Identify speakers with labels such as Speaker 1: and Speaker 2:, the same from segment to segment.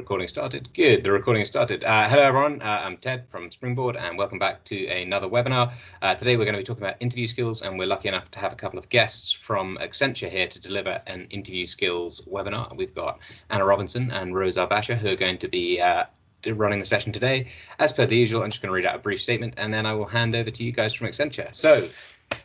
Speaker 1: Recording started. Good, the recording started. Hello everyone, I'm Ted from Springboard and welcome back to another webinar. Today we're going to be talking about interview skills, and we're lucky enough to have a couple of guests from Accenture here to deliver an interview skills webinar. We've got Anna Robinson and Rose Arbasha who are going to be running the session today. As per the usual, I'm just going to read out a brief statement and then I will hand over to you guys from Accenture. So,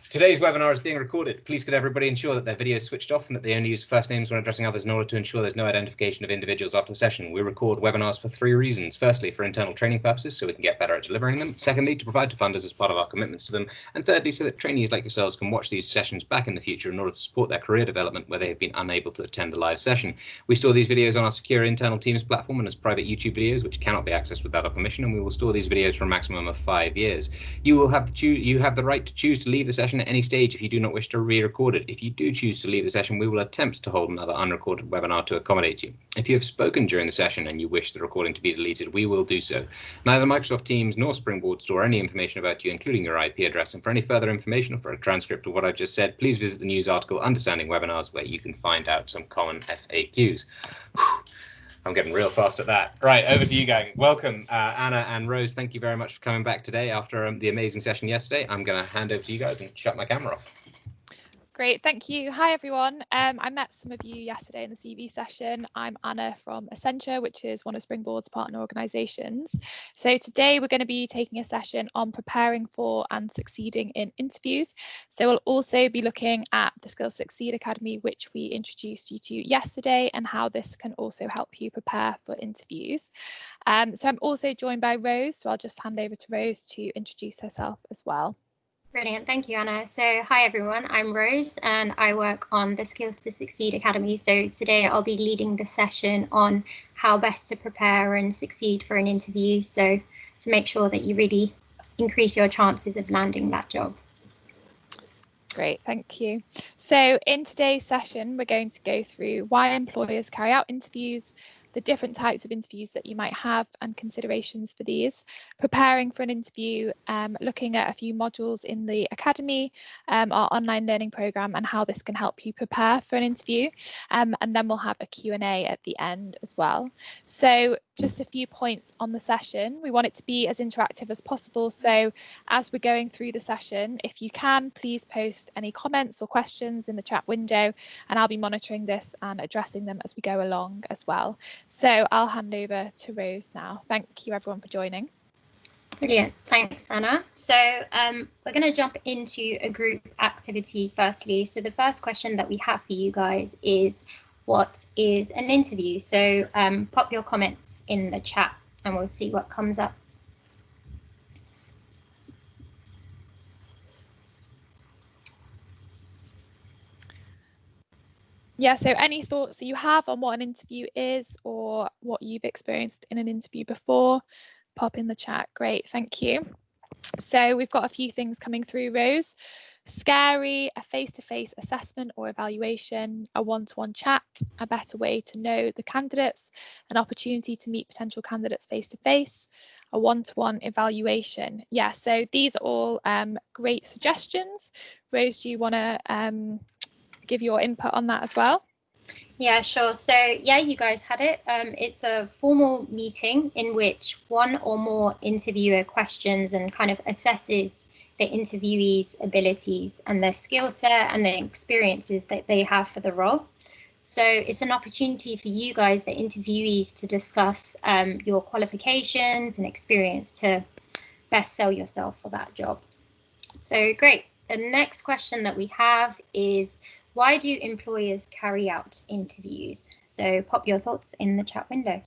Speaker 1: today's webinar is being recorded. Please could everybody ensure that their video is switched off and that they only use first names when addressing others in order to ensure there's no identification of individuals after the session. We record webinars for three reasons. Firstly, for internal training purposes, so we can get better at delivering them. Secondly, to provide to funders as part of our commitments to them. And thirdly, so that trainees like yourselves can watch these sessions back in the future in order to support their career development where they have been unable to attend the live session. We store these videos on our secure internal Teams platform and as private YouTube videos, which cannot be accessed without our permission, and we will store these videos for a maximum of 5 years. You will have the right to choose to leave the session at any stage if you do not wish to re-record it. If you do choose to leave the session, we will attempt to hold another unrecorded webinar to accommodate you. If you have spoken during the session and you wish the recording to be deleted, we will do so. Neither Microsoft Teams nor Springboard store any information about you, including your IP address. And for any further information or for a transcript of what I've just said, please visit the news article Understanding Webinars, where you can find out some common FAQs. I'm getting real fast at that. Right, over to you, gang. Welcome, Anna and Rose. Thank you very much for coming back today after the amazing session yesterday. I'm going to hand over to you guys and shut my camera off.
Speaker 2: Great, thank you. Hi, everyone. I met some of you yesterday in the CV session. I'm Anna from Accenture, which is one of Springboard's partner organisations. So today we're going to be taking a session on preparing for and succeeding in interviews. So we'll also be looking at the Skills Succeed Academy, which we introduced you to yesterday, and how this can also help you prepare for interviews. So I'm also joined by Rose, so I'll just hand over to Rose to introduce herself as well.
Speaker 3: Brilliant, thank you, Anna. So hi everyone, I'm Rose and I work on the Skills to Succeed Academy. So today I'll be leading the session on how best to prepare and succeed for an interview. So to make sure that you really increase your chances of landing that job.
Speaker 2: Great, thank you. So in today's session, we're going to go through why employers carry out interviews, the different types of interviews that you might have and considerations for these, preparing for an interview, looking at a few modules in the Academy, our online learning programme, and how this can help you prepare for an interview. And then we'll have a Q&A at the end as well. So just a few points on the session. We want it to be as interactive as possible. So as we're going through the session, if you can, please post any comments or questions in the chat window, and I'll be monitoring this and addressing them as we go along as well. So I'll hand over to Rose now. Thank you everyone for joining.
Speaker 3: Brilliant, thanks Anna. So we're going to jump into a group activity firstly. So the first question that we have for you guys is, what is an interview? So pop your comments in the chat and we'll see what comes up.
Speaker 2: Yeah, so any thoughts that you have on what an interview is or what you've experienced in an interview before, pop in the chat. Great, thank you. So we've got a few things coming through, Rose. Scary, a face-to-face assessment or evaluation, a one-to-one chat, a better way to know the candidates, an opportunity to meet potential candidates face-to-face, a one-to-one evaluation. Yeah, so these are all great suggestions. Rose, do you want to give your input on that as well?
Speaker 3: Yeah, sure. So yeah, you guys had it. It's a formal meeting in which one or more interviewer questions and kind of assesses the interviewee's abilities and their skill set and the experiences that they have for the role. So it's an opportunity for you guys, the interviewees, to discuss your qualifications and experience to best sell yourself for that job. So great. The next question that we have is, why do employers carry out interviews? So pop your thoughts in the chat window.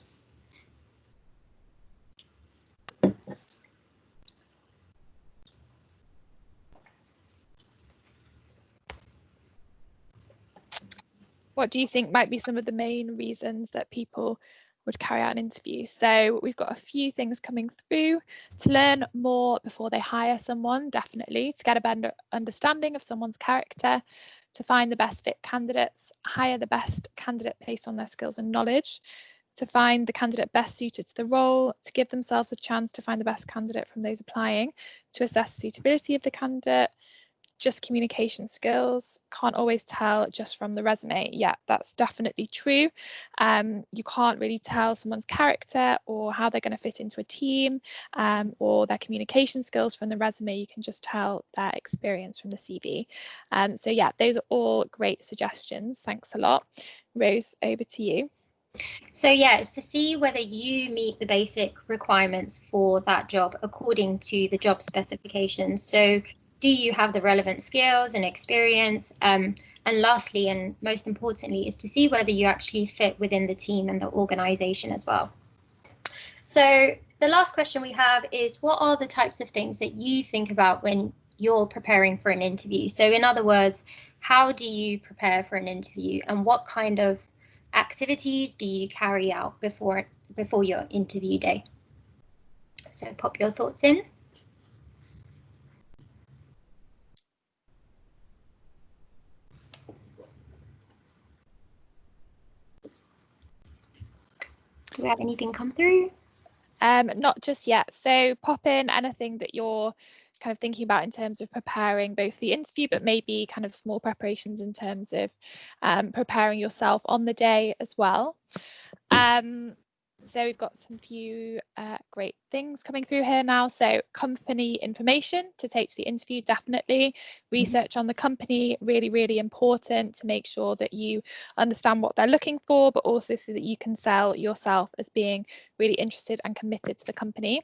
Speaker 2: What do you think might be some of the main reasons that people would carry out an interview? So we've got a few things coming through. To learn more before they hire someone, definitely, to get a better understanding of someone's character, to find the best fit candidates, hire the best candidate based on their skills and knowledge, to find the candidate best suited to the role, to give themselves a chance to find the best candidate from those applying, to assess suitability of the candidate, just communication skills, can't always tell just from the resume. Yeah, that's definitely true. You can't really tell someone's character or how they're going to fit into a team, or their communication skills from the resume. You can just tell their experience from the CV. So yeah, those are all great suggestions. Thanks a lot. Rose, over to you.
Speaker 3: So yeah, it's to see whether you meet the basic requirements for that job according to the job specifications. So do you have the relevant skills and experience? And lastly, and most importantly, is to see whether you actually fit within the team and the organization as well. So the last question we have is, what are the types of things that you think about when you're preparing for an interview? So in other words, how do you prepare for an interview, and what kind of activities do you carry out before your interview day? So pop your thoughts in. Do we have anything come through?
Speaker 2: Not just yet. So pop in anything that you're kind of thinking about in terms of preparing both the interview, but maybe kind of small preparations in terms of preparing yourself on the day as well. So we've got some few great things coming through here now. So company information to take to the interview, definitely. Research on the company, really, really important to make sure that you understand what they're looking for, but also so that you can sell yourself as being really interested and committed to the company.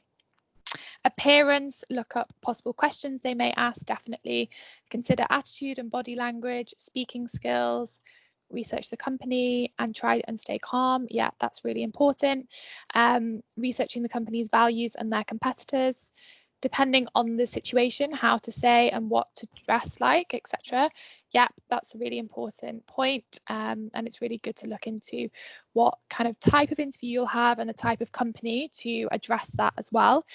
Speaker 2: Appearance, look up possible questions they may ask, definitely. Consider attitude and body language, speaking skills, research the company, and try and stay calm. Yeah, that's really important. Researching the company's values and their competitors, depending on the situation, how to say and what to dress like, etc. Yeah, that's a really important point. And it's really good to look into what kind of type of interview you'll have and the type of company to address that as well.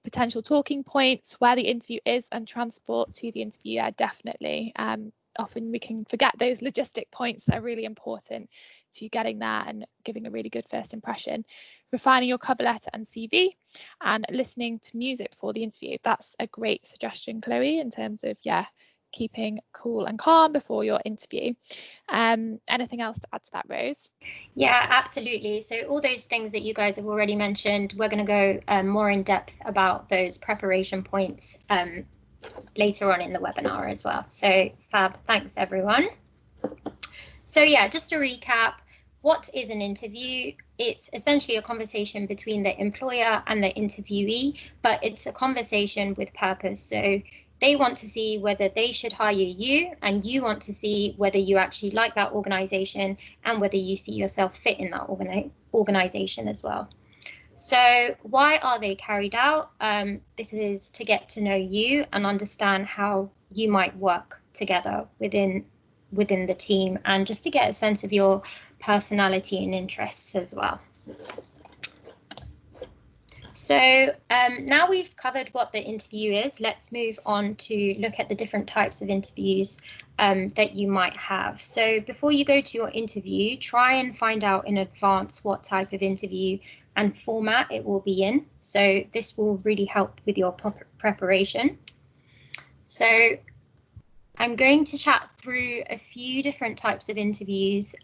Speaker 2: Potential talking points, where the interview is, and transport to the interview. Yeah, definitely. Often we can forget those logistic points that are really important to getting there and giving a really good first impression. Refining your cover letter and CV, and listening to music before the interview. That's a great suggestion, Chloe, in terms of, yeah, keeping cool and calm before your interview. Anything else to add to that, Rose?
Speaker 3: Yeah, absolutely. So all those things that you guys have already mentioned, we're going to go more in depth about those preparation points later on in the webinar as well. So fab, thanks everyone. So yeah, just to recap, what is an interview? It's essentially a conversation between the employer and the interviewee, but it's a conversation with purpose. So they want to see whether they should hire you, and you want to see whether you actually like that organization and whether you see yourself fit in that organization as well. So why are they carried out? This is to get to know you and understand how you might work together within the team, and just to get a sense of your personality and interests as well. So now we've covered what the interview is, let's move on to look at the different types of interviews that you might have. So before you go to your interview, try and find out in advance what type of interview and format it will be in. So this will really help with your preparation. So I'm going to chat through a few different types of interviews.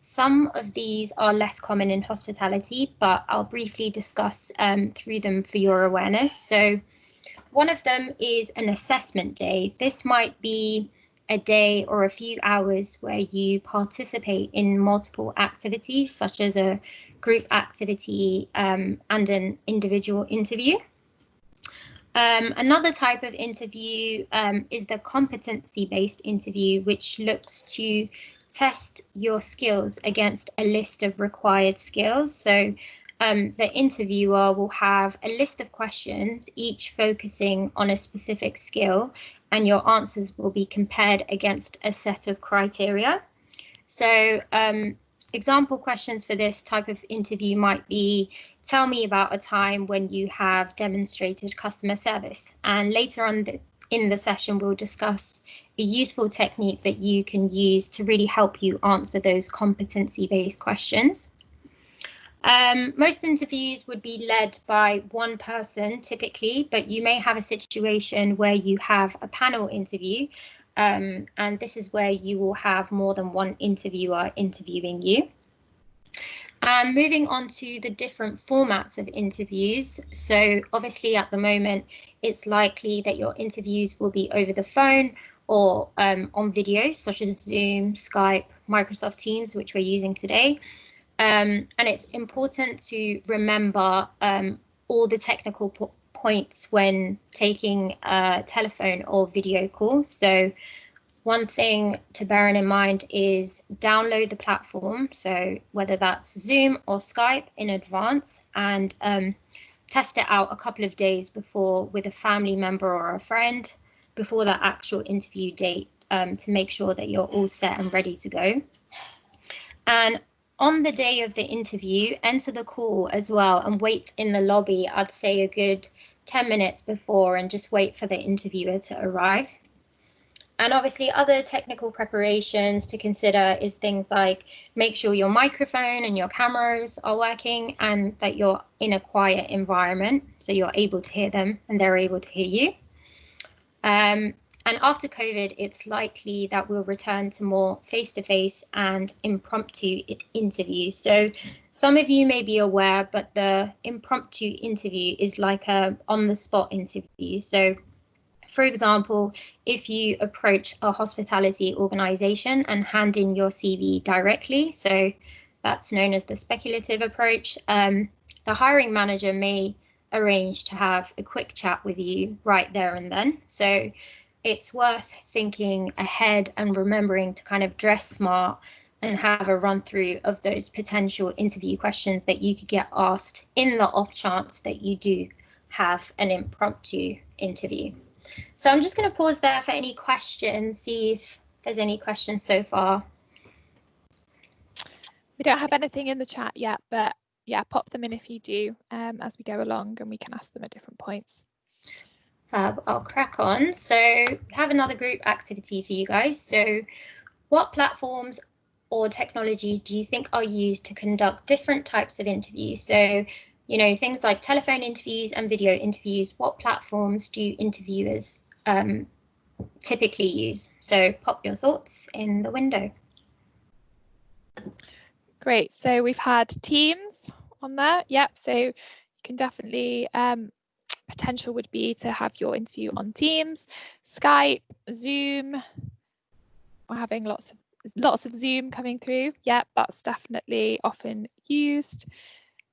Speaker 3: Some of these are less common in hospitality, but I'll briefly discuss through them for your awareness. So one of them is an assessment day. This might be a day or a few hours where you participate in multiple activities, such as a group activity and an individual interview. Another type of interview is the competency-based interview, which looks to test your skills against a list of required skills. So the interviewer will have a list of questions, each focusing on a specific skill, and your answers will be compared against a set of criteria. So example questions for this type of interview might be, tell me about a time when you have demonstrated customer service. And later on in the session, we'll discuss a useful technique that you can use to really help you answer those competency-based questions. Most interviews would be led by one person typically, but you may have a situation where you have a panel interview, and this is where you will have more than one interviewer interviewing you. Moving on to the different formats of interviews. So obviously at the moment, it's likely that your interviews will be over the phone or on video, such as Zoom, Skype, Microsoft Teams, which we're using today. And it's important to remember all the technical points when taking a telephone or video call. So one thing to bear in mind is download the platform, so whether that's Zoom or Skype, in advance, and test it out a couple of days before with a family member or a friend before the actual interview date, to make sure that you're all set and ready to go. And on the day of the interview, enter the call as well and wait in the lobby, I'd say a good 10 minutes before, and just wait for the interviewer to arrive. And obviously other technical preparations to consider is things like make sure your microphone and your cameras are working and that you're in a quiet environment so you're able to hear them and they're able to hear you. And after COVID, it's likely that we'll return to more face-to-face and impromptu interviews. So some of you may be aware, but the impromptu interview is like a on-the-spot interview. So for example, if you approach a hospitality organization and hand in your CV directly, so that's known as the speculative approach, the hiring manager may arrange to have a quick chat with you right there and then. So it's worth thinking ahead and remembering to kind of dress smart and have a run through of those potential interview questions that you could get asked in the off chance that you do have an impromptu interview. So I'm just going to pause there for any questions, see if there's any questions so far.
Speaker 2: We don't have anything in the chat yet, but yeah, pop them in if you do as we go along, and we can ask them at different points.
Speaker 3: I'll crack on. So we have another group activity for you guys. So what platforms or technologies do you think are used to conduct different types of interviews? So, you know, things like telephone interviews and video interviews, what platforms do interviewers typically use? So pop your thoughts in the window.
Speaker 2: Great, so we've had Teams on there. Yep, so you can definitely, potential would be to have your interview on Teams, Skype, Zoom. We're having lots of Zoom coming through. Yep, that's definitely often used.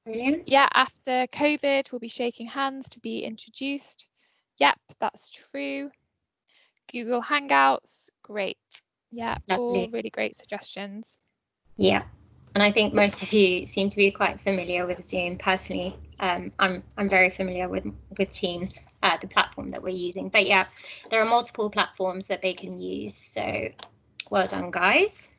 Speaker 3: Brilliant.
Speaker 2: Yeah, after COVID, we'll be shaking hands to be introduced. Yep, that's true. Google Hangouts, great. Yeah,
Speaker 3: Lovely.
Speaker 2: all really great suggestions.
Speaker 3: Yeah, and I think most of you seem to be quite familiar with Zoom. Personally, I'm very familiar with Teams, the platform that we're using. But yeah, there are multiple platforms that they can use. So well done, guys.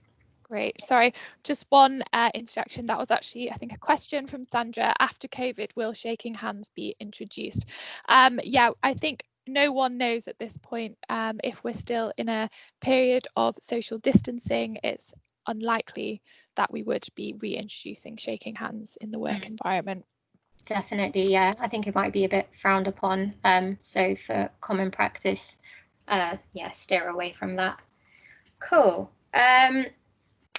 Speaker 2: Great. Sorry, just one interjection. That was actually, I think, a question from Sandra. After COVID, will shaking hands be introduced? Yeah, I think no one knows at this point if we're still in a period of social distancing. It's unlikely that we would be reintroducing shaking hands in the work environment.
Speaker 3: Definitely, yeah. I think it might be a bit frowned upon. So for common practice, yeah, steer away from that. Cool.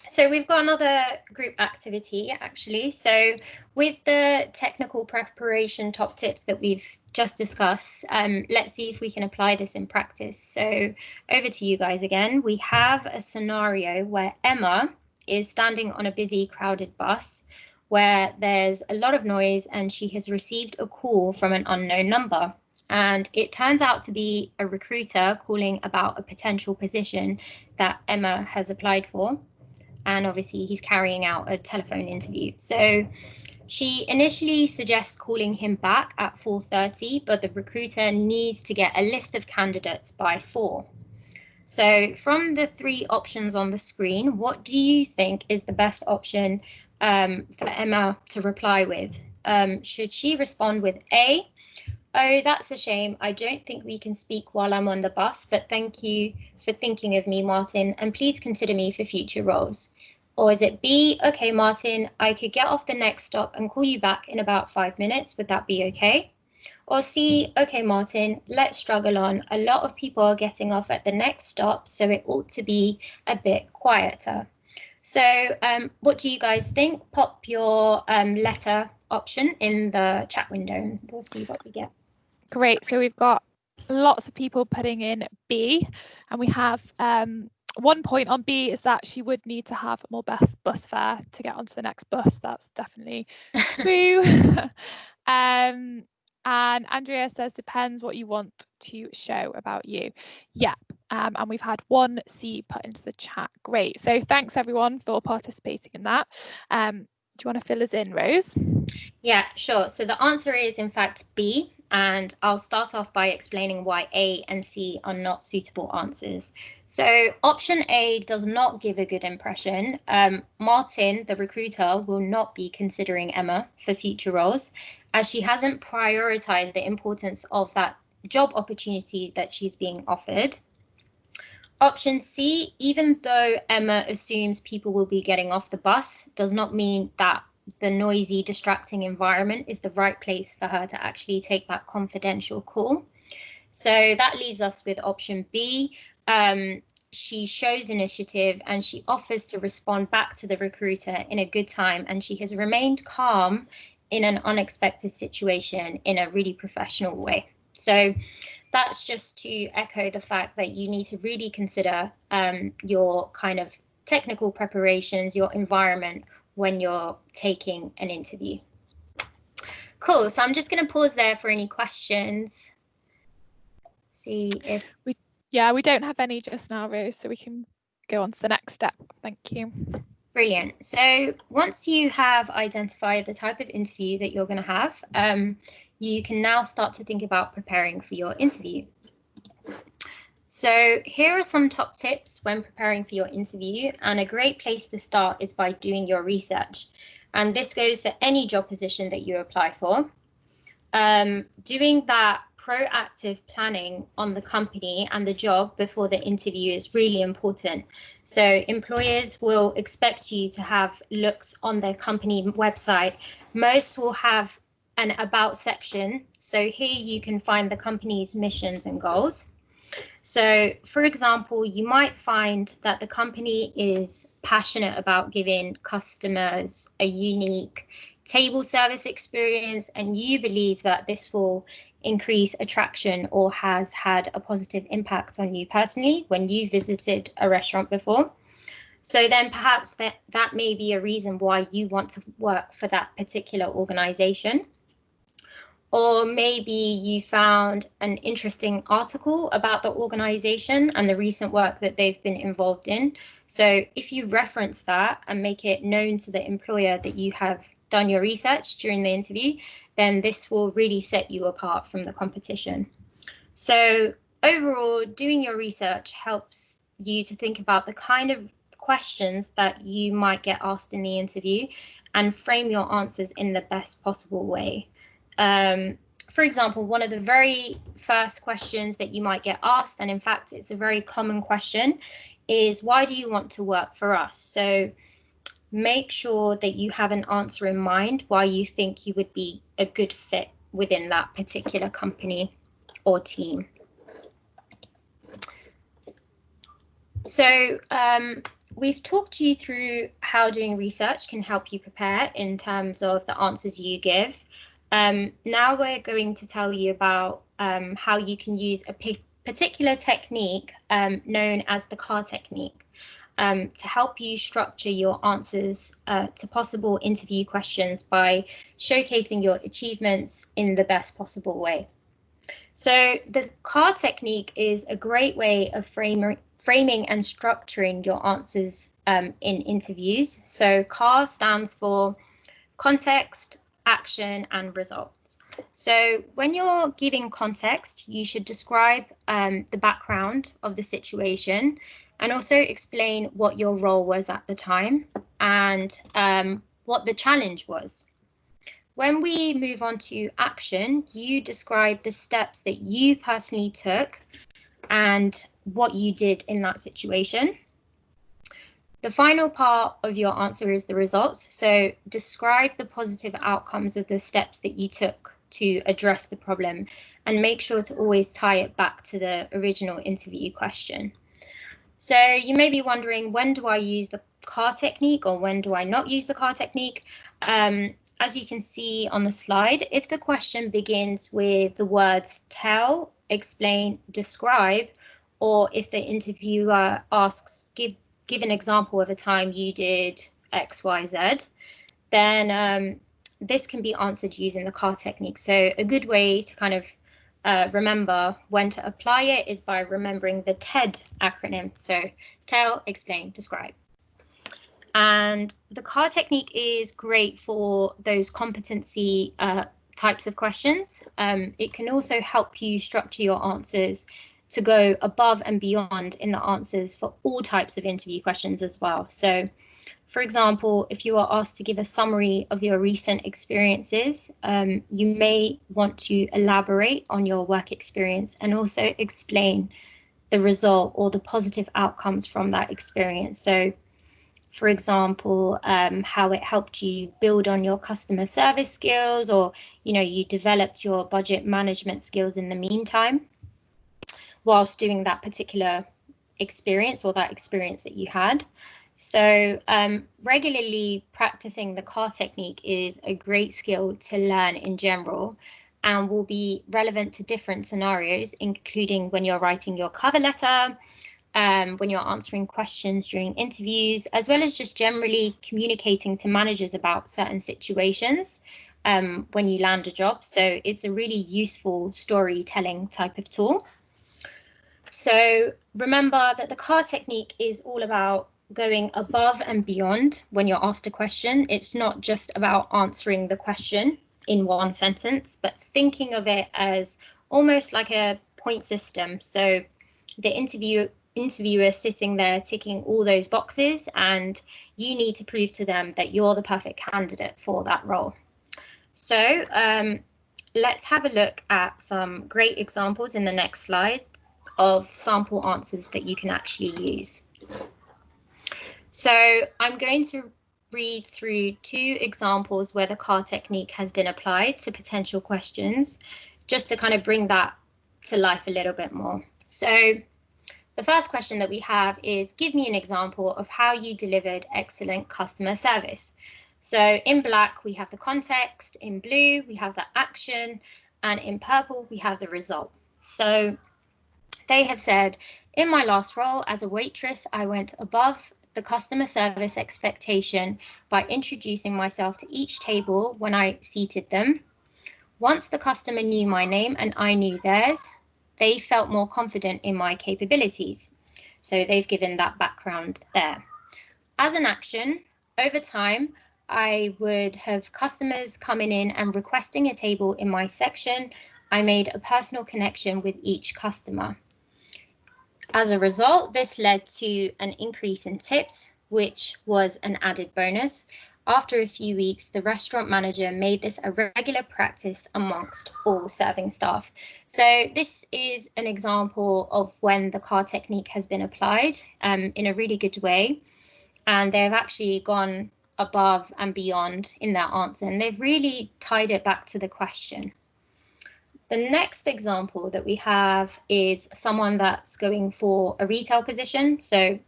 Speaker 3: So we've got another group activity, actually. So with the technical preparation top tips that we've just discussed, let's see if we can apply this in practice. So over to you guys again. We have a scenario where Emma is standing on a busy, crowded bus where there's a lot of noise and she has received a call from an unknown number. And it turns out to be a recruiter calling about a potential position that Emma has applied for. And obviously he's carrying out a telephone interview. So she initially suggests calling him back at 4:30, but the recruiter needs to get a list of candidates by 4. So from the 3 options on the screen, what do you think is the best option for Emma to reply with? Should she respond with A, "Oh, that's a shame. I don't think we can speak while I'm on the bus, but thank you for thinking of me, Martin, and please consider me for future roles"? Or is it B, okay, Martin, I could get off the next stop and call you back in about 5 minutes. Would that be okay? Or C, okay, Martin, let's struggle on. A lot of people are getting off at the next stop, so it ought to be a bit quieter. So what do you guys think? Pop your letter option in the chat window and we'll see what we get.
Speaker 2: Great. So we've got lots of people putting in B, and we have 1 point on B is that she would need to have more bus fare to get onto the next bus. That's definitely true. And Andrea says, depends what you want to show about you. Yep. And we've had 1 C put into the chat. Great. So thanks everyone for participating in that. Do you want to fill us in, Rose?
Speaker 3: Yeah, sure. So the answer is in fact B, and I'll start off by explaining why A and C are not suitable answers. So option A does not give a good impression. Martin, the recruiter, will not be considering Emma for future roles, as she hasn't prioritized the importance of that job opportunity that she's being offered. Option C, even though Emma assumes people will be getting off the bus, does not mean that the noisy, distracting environment is the right place for her to actually take that confidential call. So that leaves us with option B. She shows initiative and she offers to respond back to the recruiter in a good time, and she has remained calm in an unexpected situation in a really professional way. So that's just to echo the fact that you need to really consider your kind of technical preparations, your environment when you're taking an interview. Cool, so I'm just going to pause there for any questions. See if...
Speaker 2: we don't have any just now, Rose, so we can go on to the next step. Thank you.
Speaker 3: Brilliant. So once you have identified the type of interview that you're going to have, you can now start to think about preparing for your interview. So here are some top tips when preparing for your interview, and a great place to start is by doing your research. And this goes for any job position that you apply for. Doing that proactive planning on the company and the job before the interview is really important. So employers will expect you to have looked on their company website. Most will have an about section. So here you can find the company's missions and goals. So, for example, you might find that the company is passionate about giving customers a unique table service experience, and you believe that this will increase attraction or has had a positive impact on you personally when you visited a restaurant before. So then perhaps that may be a reason why you want to work for that particular organization. Or maybe you found an interesting article about the organization and the recent work that they've been involved in. So if you reference that and make it known to the employer that you have done your research during the interview, then this will really set you apart from the competition. So overall, doing your research helps you to think about the kind of questions that you might get asked in the interview and frame your answers in the best possible way. For example, one of the very first questions that you might get asked, and in fact, it's a very common question, is why do you want to work for us? So make sure that you have an answer in mind why you think you would be a good fit within that particular company or team. So we've talked you through how doing research can help you prepare in terms of the answers you give. Now we're going to tell you about how you can use a particular technique known as the CAR technique to help you structure your answers to possible interview questions by showcasing your achievements in the best possible way. So the CAR technique is a great way of framing and structuring your answers in interviews. So CAR stands for context, action, and results. So when you're giving context, you should describe the background of the situation and also explain what your role was at the time and what the challenge was. When we move on to action, you describe the steps that you personally took and what you did in that situation. The final part of your answer is the results. So describe the positive outcomes of the steps that you took to address the problem, and make sure to always tie it back to the original interview question. So you may be wondering, when do I use the CAR technique, or when do I not use the CAR technique? As you can see on the slide, if the question begins with the words tell, explain, describe, or if the interviewer asks, give an example of a time you did X, Y, Z, then this can be answered using the CAR technique. So a good way to kind of remember when to apply it is by remembering the TED acronym. So tell, explain, describe. And the CAR technique is great for those competency types of questions. It can also help you structure your answers to go above and beyond in the answers for all types of interview questions as well. So, for example, if you are asked to give a summary of your recent experiences, you may want to elaborate on your work experience and also explain the result or the positive outcomes from that experience. So, for example, how it helped you build on your customer service skills, or, you developed your budget management skills in the meantime whilst doing that particular experience, or that experience that you had. So regularly practicing the CAR technique is a great skill to learn in general, and will be relevant to different scenarios, including when you're writing your cover letter, when you're answering questions during interviews, as well as just generally communicating to managers about certain situations when you land a job. So it's a really useful storytelling type of tool. So remember that the CAR technique is all about going above and beyond when you're asked a question. It's not just about answering the question in one sentence, but thinking of it as almost like a point system. So the interviewer sitting there ticking all those boxes, and you need to prove to them that you're the perfect candidate for that role. So let's have a look at some great examples in the next slide of sample answers that you can actually use. So I'm going to read through 2 examples where the CAR technique has been applied to potential questions, just to kind of bring that to life a little bit more. So the first question that we have is, give me an example of how you delivered excellent customer service. So in black, we have the context, in blue, we have the action, and in purple, we have the result. So they have said, in my last role as a waitress, I went above the customer service expectation by introducing myself to each table when I seated them. Once the customer knew my name and I knew theirs, they felt more confident in my capabilities. So they've given that background there. As an action, over time, I would have customers coming in and requesting a table in my section. I made a personal connection with each customer. As a result, this led to an increase in tips, which was an added bonus. After a few weeks, the restaurant manager made this a regular practice amongst all serving staff. So this is an example of when the CAR technique has been applied in a really good way. And they've actually gone above and beyond in their answer, and they've really tied it back to the question. The next example that we have is someone that's going for a retail position. So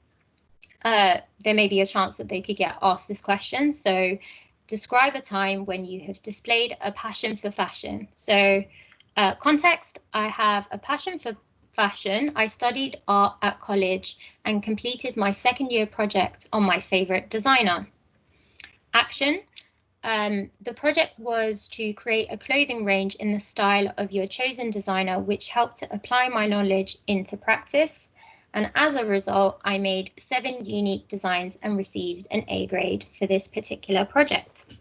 Speaker 3: there may be a chance that they could get asked this question. So describe a time when you have displayed a passion for fashion. So context, I have a passion for fashion. I studied art at college and completed my second year project on my favorite designer. Action. The project was to create a clothing range in the style of your chosen designer, which helped to apply my knowledge into practice. And as a result, I made 7 unique designs and received an A grade for this particular project.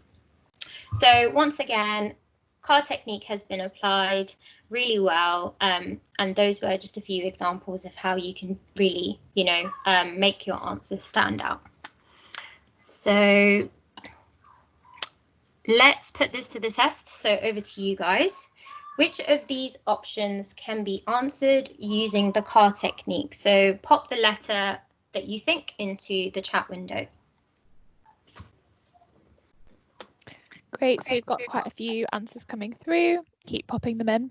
Speaker 3: So once again, CAR technique has been applied really well. And those were just a few examples of how you can really, make your answers stand out. So let's put this to the test. So over to you guys. Which of these options can be answered using the CAR technique? So pop the letter that you think into the chat window.
Speaker 2: Great, so we've got quite a few answers coming through. Keep popping them in.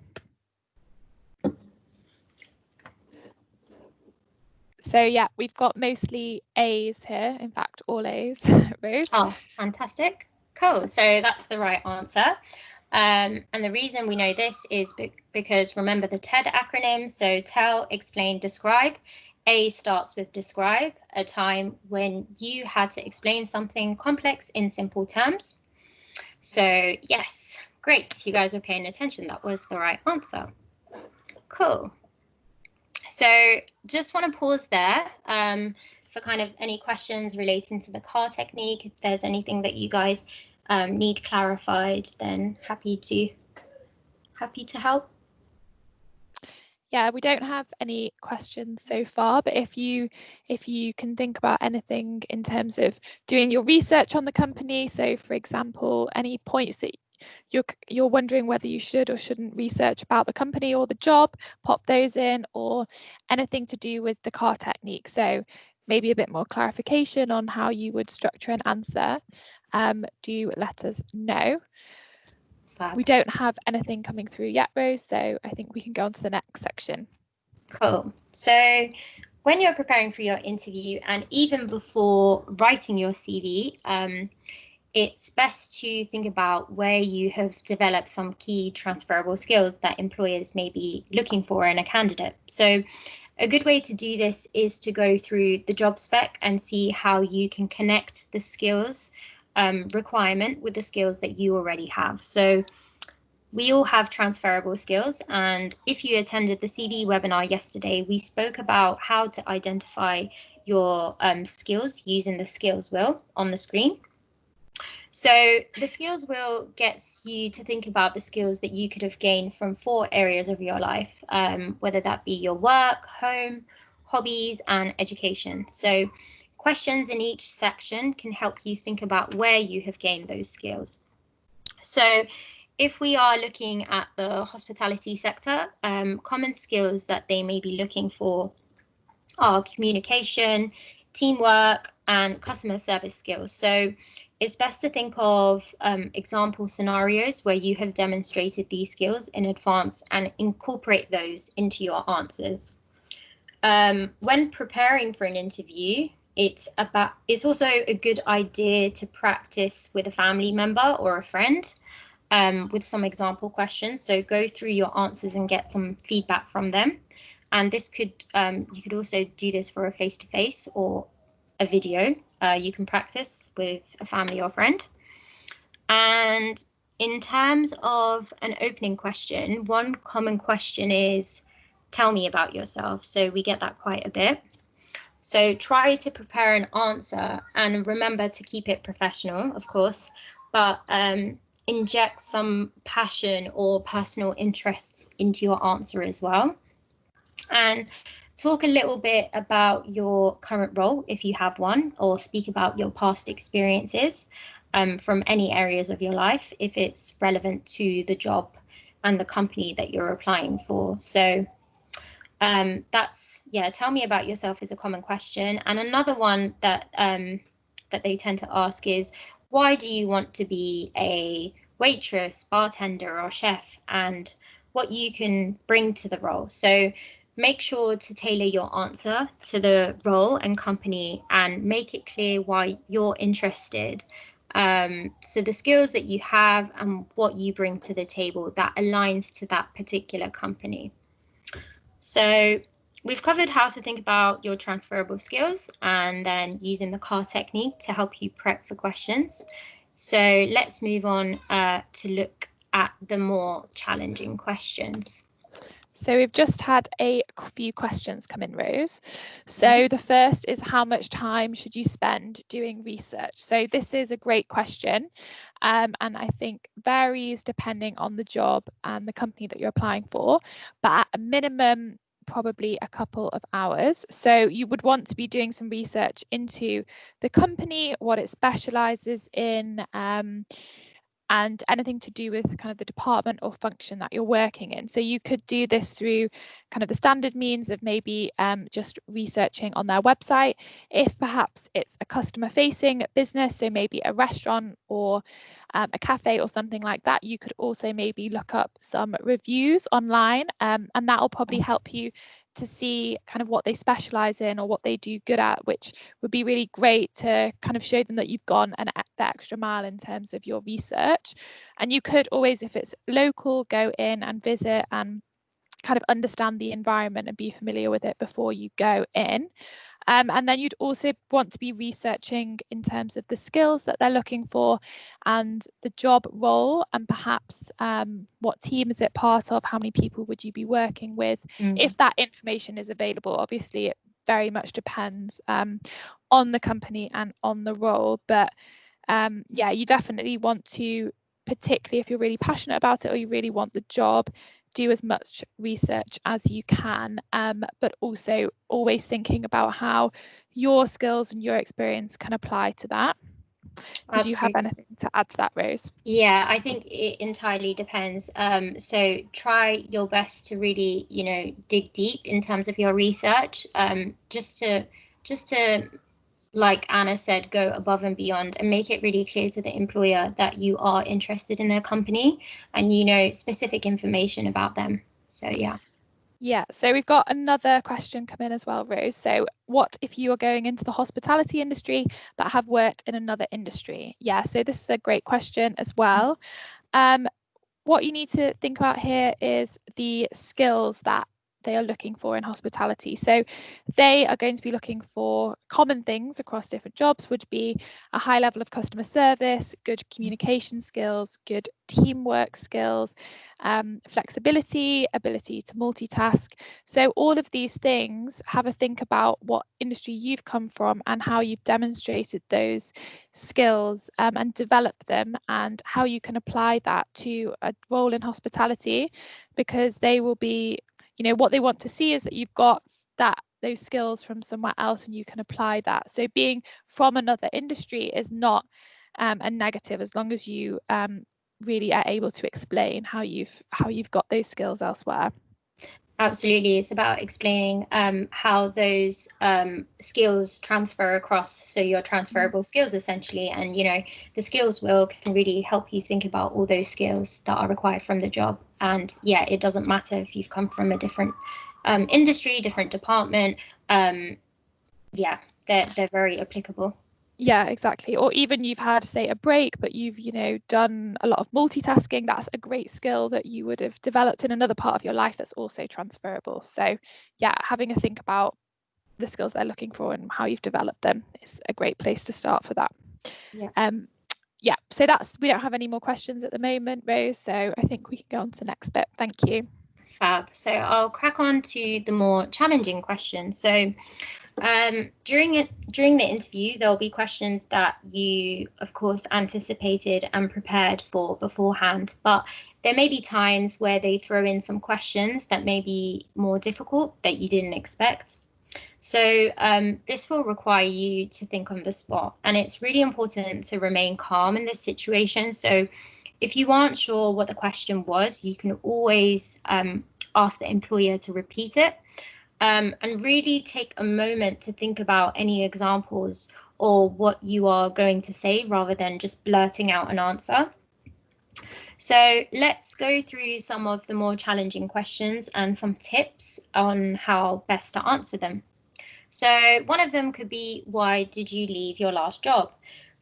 Speaker 2: So yeah, we've got mostly A's here, in fact, all A's, Rose.
Speaker 3: Oh, fantastic. Cool, so that's the right answer. And the reason we know this is because remember the TED acronym, so tell, explain, describe. A starts with describe, a time when you had to explain something complex in simple terms. So yes, great, you guys were paying attention, that was the right answer. Cool. So just want to pause there for kind of any questions relating to the CAR technique. If there's anything that you guys need clarified, then happy to help.
Speaker 2: Yeah, we don't have any questions so far, but if you can think about anything in terms of doing your research on the company, so for example, any points that you're wondering whether you should or shouldn't research about the company or the job, pop those in, or anything to do with the CAR technique. So maybe a bit more clarification on how you would structure an answer, do let us know.
Speaker 3: Fab.
Speaker 2: We don't have anything coming through yet, Rose, so I think we can go on to the next section.
Speaker 3: Cool. So when you're preparing for your interview and even before writing your CV, it's best to think about where you have developed some key transferable skills that employers may be looking for in a candidate. So a good way to do this is to go through the job spec and see how you can connect the skills requirement with the skills that you already have. So we all have transferable skills, and if you attended the CV webinar yesterday, we spoke about how to identify your skills using the skills wheel on the screen. So the skills wheel gets you to think about the skills that you could have gained from 4 areas of your life, whether that be your work, home, hobbies, and education. So questions in each section can help you think about where you have gained those skills. So if we are looking at the hospitality sector, common skills that they may be looking for are communication, teamwork, and customer service skills. So it's best to think of example scenarios where you have demonstrated these skills in advance and incorporate those into your answers. When preparing for an interview, it's also a good idea to practice with a family member or a friend with some example questions. So go through your answers and get some feedback from them. And this could you could also do this for a face-to-face or a video. You can practice with a family or friend. And in terms of an opening question, one common question is, tell me about yourself. So we get that quite a bit. So try to prepare an answer and remember to keep it professional, of course, but inject some passion or personal interests into your answer as well. And talk a little bit about your current role, if you have one, or speak about your past experiences from any areas of your life, if it's relevant to the job and the company that you're applying for. So that's, yeah, tell me about yourself is a common question. And another one that that they tend to ask is, why do you want to be a waitress, bartender, or chef, and what you can bring to the role? So make sure to tailor your answer to the role and company and make it clear why you're interested. So the skills that you have and what you bring to the table that aligns to that particular company. So we've covered how to think about your transferable skills and then using the CAR technique to help you prep for questions. So let's move on to look at the more challenging questions.
Speaker 2: So we've just had a few questions come in, Rose. So the first is, how much time should you spend doing research? So this is a great question, and I think varies depending on the job and the company that you're applying for, but at a minimum, probably a couple of hours. So you would want to be doing some research into the company, what it specializes in, and anything to do with kind of the department or function that you're working in. So you could do this through kind of the standard means of maybe just researching on their website. If perhaps it's a customer facing business, so maybe a restaurant or a cafe or something like that, you could also maybe look up some reviews online, and that will probably help you to see kind of what they specialize in or what they do good at, which would be really great to kind of show them that you've gone the extra mile in terms of your research. And you could always, if it's local, go in and visit and kind of understand the environment and be familiar with it before you go in. And then you'd also want to be researching in terms of the skills that they're looking for and the job role, and perhaps what team is it part of, how many people would you be working with, if that information is available. Obviously, it very much depends on the company and on the role, but yeah, you definitely want to, particularly if you're really passionate about it or you really want the job, do as much research as you can, but also always thinking about how your skills and your experience can apply to that. Did you have anything to add to that, Rose?
Speaker 3: Yeah, I think it entirely depends. So try your best to really, dig deep in terms of your research, just to like Anna said, go above and beyond and make it really clear to the employer that you are interested in their company and you know specific information about them. So yeah.
Speaker 2: Yeah, so we've got another question come in as well, Rose. So what if you are going into the hospitality industry but have worked in another industry? Yeah, so this is a great question as well. What you need to think about here is the skills that they are looking for in hospitality. So they are going to be looking for common things across different jobs, would be a high level of customer service, good communication skills, good teamwork skills, flexibility, ability to multitask. So all of these things, have a think about what industry you've come from and how you've demonstrated those skills and developed them, and how you can apply that to a role in hospitality, because they will be, what they want to see is that you've got those skills from somewhere else and you can apply that. So being from another industry is not a negative, as long as you really are able to explain how you've got those skills elsewhere.
Speaker 3: Absolutely. It's about explaining how those skills transfer across. So your transferable skills, essentially, and the skills wheel can really help you think about all those skills that are required from the job. And yeah, it doesn't matter if you've come from a different industry, different department. Yeah, they're very applicable.
Speaker 2: Yeah, exactly. Or even you've had, say, a break, but you've, done a lot of multitasking. That's a great skill that you would have developed in another part of your life that's also transferable. So yeah, having a think about the skills they're looking for and how you've developed them is a great place to start for that.
Speaker 3: Yeah.
Speaker 2: Yeah, so we don't have any more questions at the moment, Rose, so I think we can go on to the next bit. Thank you.
Speaker 3: Fab. So I'll crack on to the more challenging questions. So during the interview, there'll be questions that you, of course, anticipated and prepared for beforehand, but there may be times where they throw in some questions that may be more difficult that you didn't expect. So this will require you to think on the spot, and it's really important to remain calm in this situation. So if you aren't sure what the question was, you can always ask the employer to repeat it. And really take a moment to think about any examples or what you are going to say, rather than just blurting out an answer. So let's go through some of the more challenging questions and some tips on how best to answer them. So one of them could be, why did you leave your last job?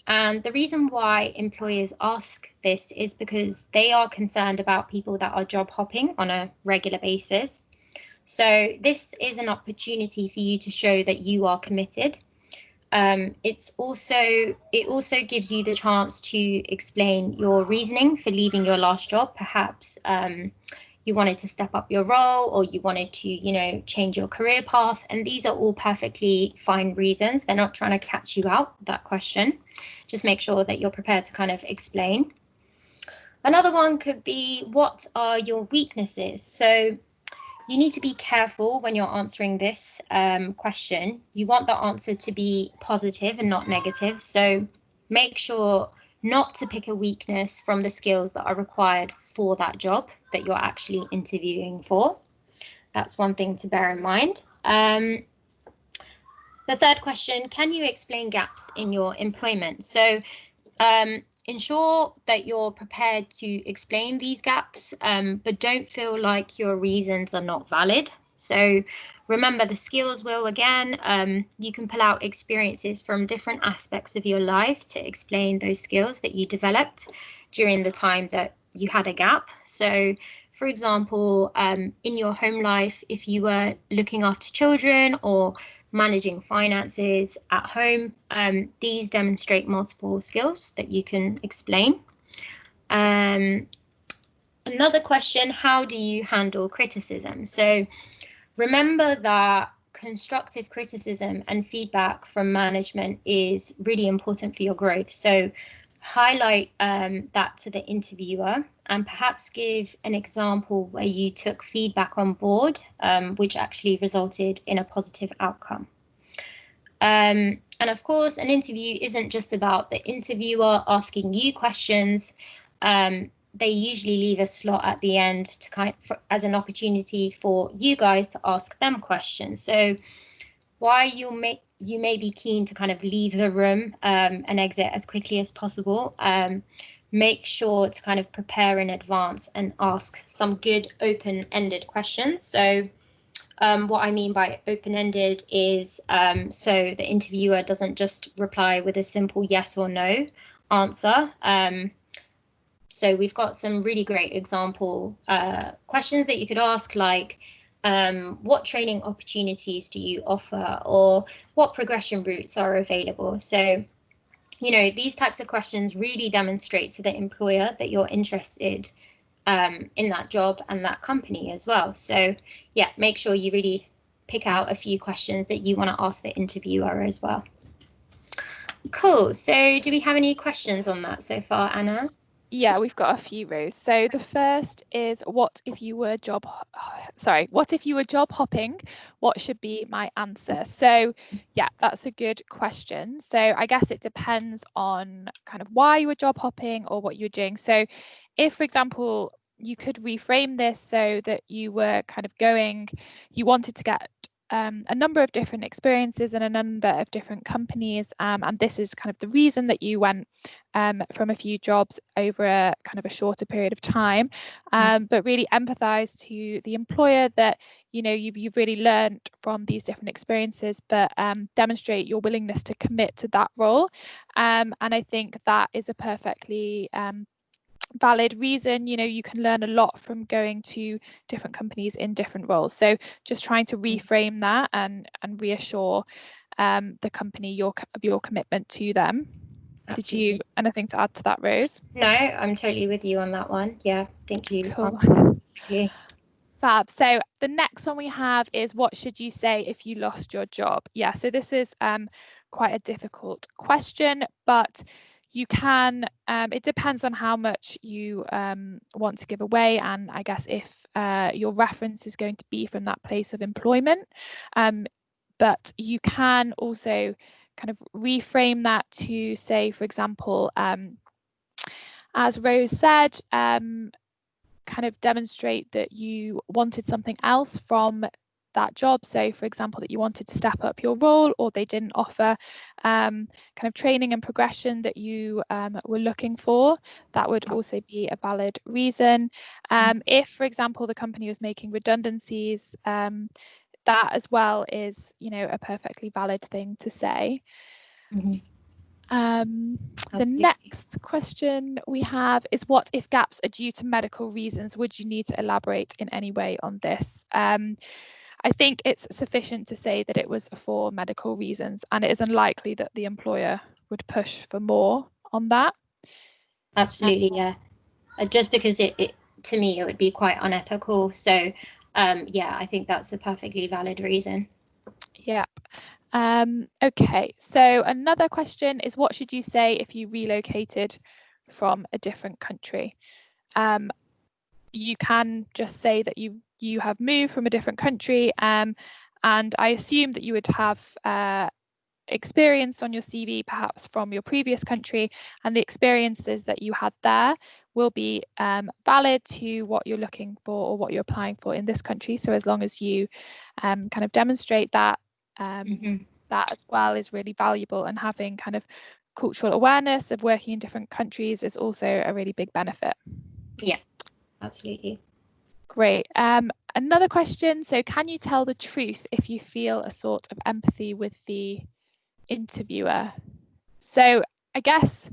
Speaker 3: And the reason why employers ask this is because they are concerned about people that are job hopping on a regular basis. So this is an opportunity for you to show that you are committed. It also gives you the chance to explain your reasoning for leaving your last job. Perhaps you wanted to step up your role, or you wanted to, change your career path. And these are all perfectly fine reasons. They're not trying to catch you out, that question. Just make sure that you're prepared to kind of explain. Another one could be, what are your weaknesses? So you need to be careful when you're answering this question. You want the answer to be positive and not negative. So make sure not to pick a weakness from the skills that are required for that job that you're actually interviewing for. That's one thing to bear in mind. The third question, can you explain gaps in your employment? So ensure that you're prepared to explain these gaps, but don't feel like your reasons are not valid. So remember the skills wheel again. You can pull out experiences from different aspects of your life to explain those skills that you developed during the time that you had a gap. So for example, in your home life, if you were looking after children or managing finances at home, these demonstrate multiple skills that you can explain. Another question, how do you handle criticism? So remember that constructive criticism and feedback from management is really important for your growth. So highlight that to the interviewer and perhaps give an example where you took feedback on board, which actually resulted in a positive outcome. And of course, an interview isn't just about the interviewer asking you questions. They usually leave a slot at the end to as an opportunity for you guys to ask them questions. So while you may be keen to kind of leave the room and exit as quickly as possible, make sure to kind of prepare in advance and ask some good open-ended questions. So what I mean by open-ended is so the interviewer doesn't just reply with a simple yes or no answer. So we've got some really great example questions that you could ask, like what training opportunities do you offer, or what progression routes are available? So, you know, these types of questions really demonstrate to the employer that you're interested in that job and that company as well. So yeah, make sure you really pick out a few questions that you want to ask the interviewer as well. Cool. So do we have any questions on that so far, Anna?
Speaker 2: Yeah, we've got a few, Rose. So the first is, what if you were job hopping? What should be my answer? So yeah, that's a good question. So I guess it depends on kind of why you were job hopping or what you're doing. So if, for example, you could reframe this so that you were kind of you wanted to get a number of different experiences in a number of different companies, and this is kind of the reason that you went from a few jobs over a kind of a shorter period of time, but really empathize to the employer that, you know, you've really learned from these different experiences, but demonstrate your willingness to commit to that role. And I think that is a perfectly valid reason. You know, you can learn a lot from going to different companies in different roles. So just trying to reframe that and reassure the company of your commitment to them. Absolutely. Did you anything to add to that, Rose?
Speaker 3: No, I'm totally with you on that one. Yeah, thank you.
Speaker 2: Cool. Fab. So the next one we have is, what should you say if you lost your job? Yeah, so this is quite a difficult question, but you can, it depends on how much you want to give away, and I guess if your reference is going to be from that place of employment. But you can also kind of reframe that to say, for example, as Rose said, kind of demonstrate that you wanted something else from that job. So for example, that you wanted to step up your role, or they didn't offer kind of training and progression that you were looking for. That would also be a valid reason. If, for example, the company was making redundancies, that as well is, you know, a perfectly valid thing to say. The next question we have is, what if gaps are due to medical reasons? Would you need to elaborate in any way on this? I think it's sufficient to say that it was for medical reasons, and it is unlikely that the employer would push for more on that.
Speaker 3: Absolutely, yeah. Just because it to me, it would be quite unethical. So yeah, I think that's a perfectly valid reason.
Speaker 2: Yep. Okay, so another question is, what should you say if you relocated from a different country? You can just say that you have moved from a different country, and I assume that you would have experience on your CV, perhaps from your previous country, and the experiences that you had there will be valid to what you're looking for or what you're applying for in this country. So as long as you kind of demonstrate that, that as well is really valuable, and having kind of cultural awareness of working in different countries is also a really big benefit.
Speaker 3: Yeah, absolutely.
Speaker 2: Great. Another question. So can you tell the truth if you feel a sort of empathy with the interviewer? So I guess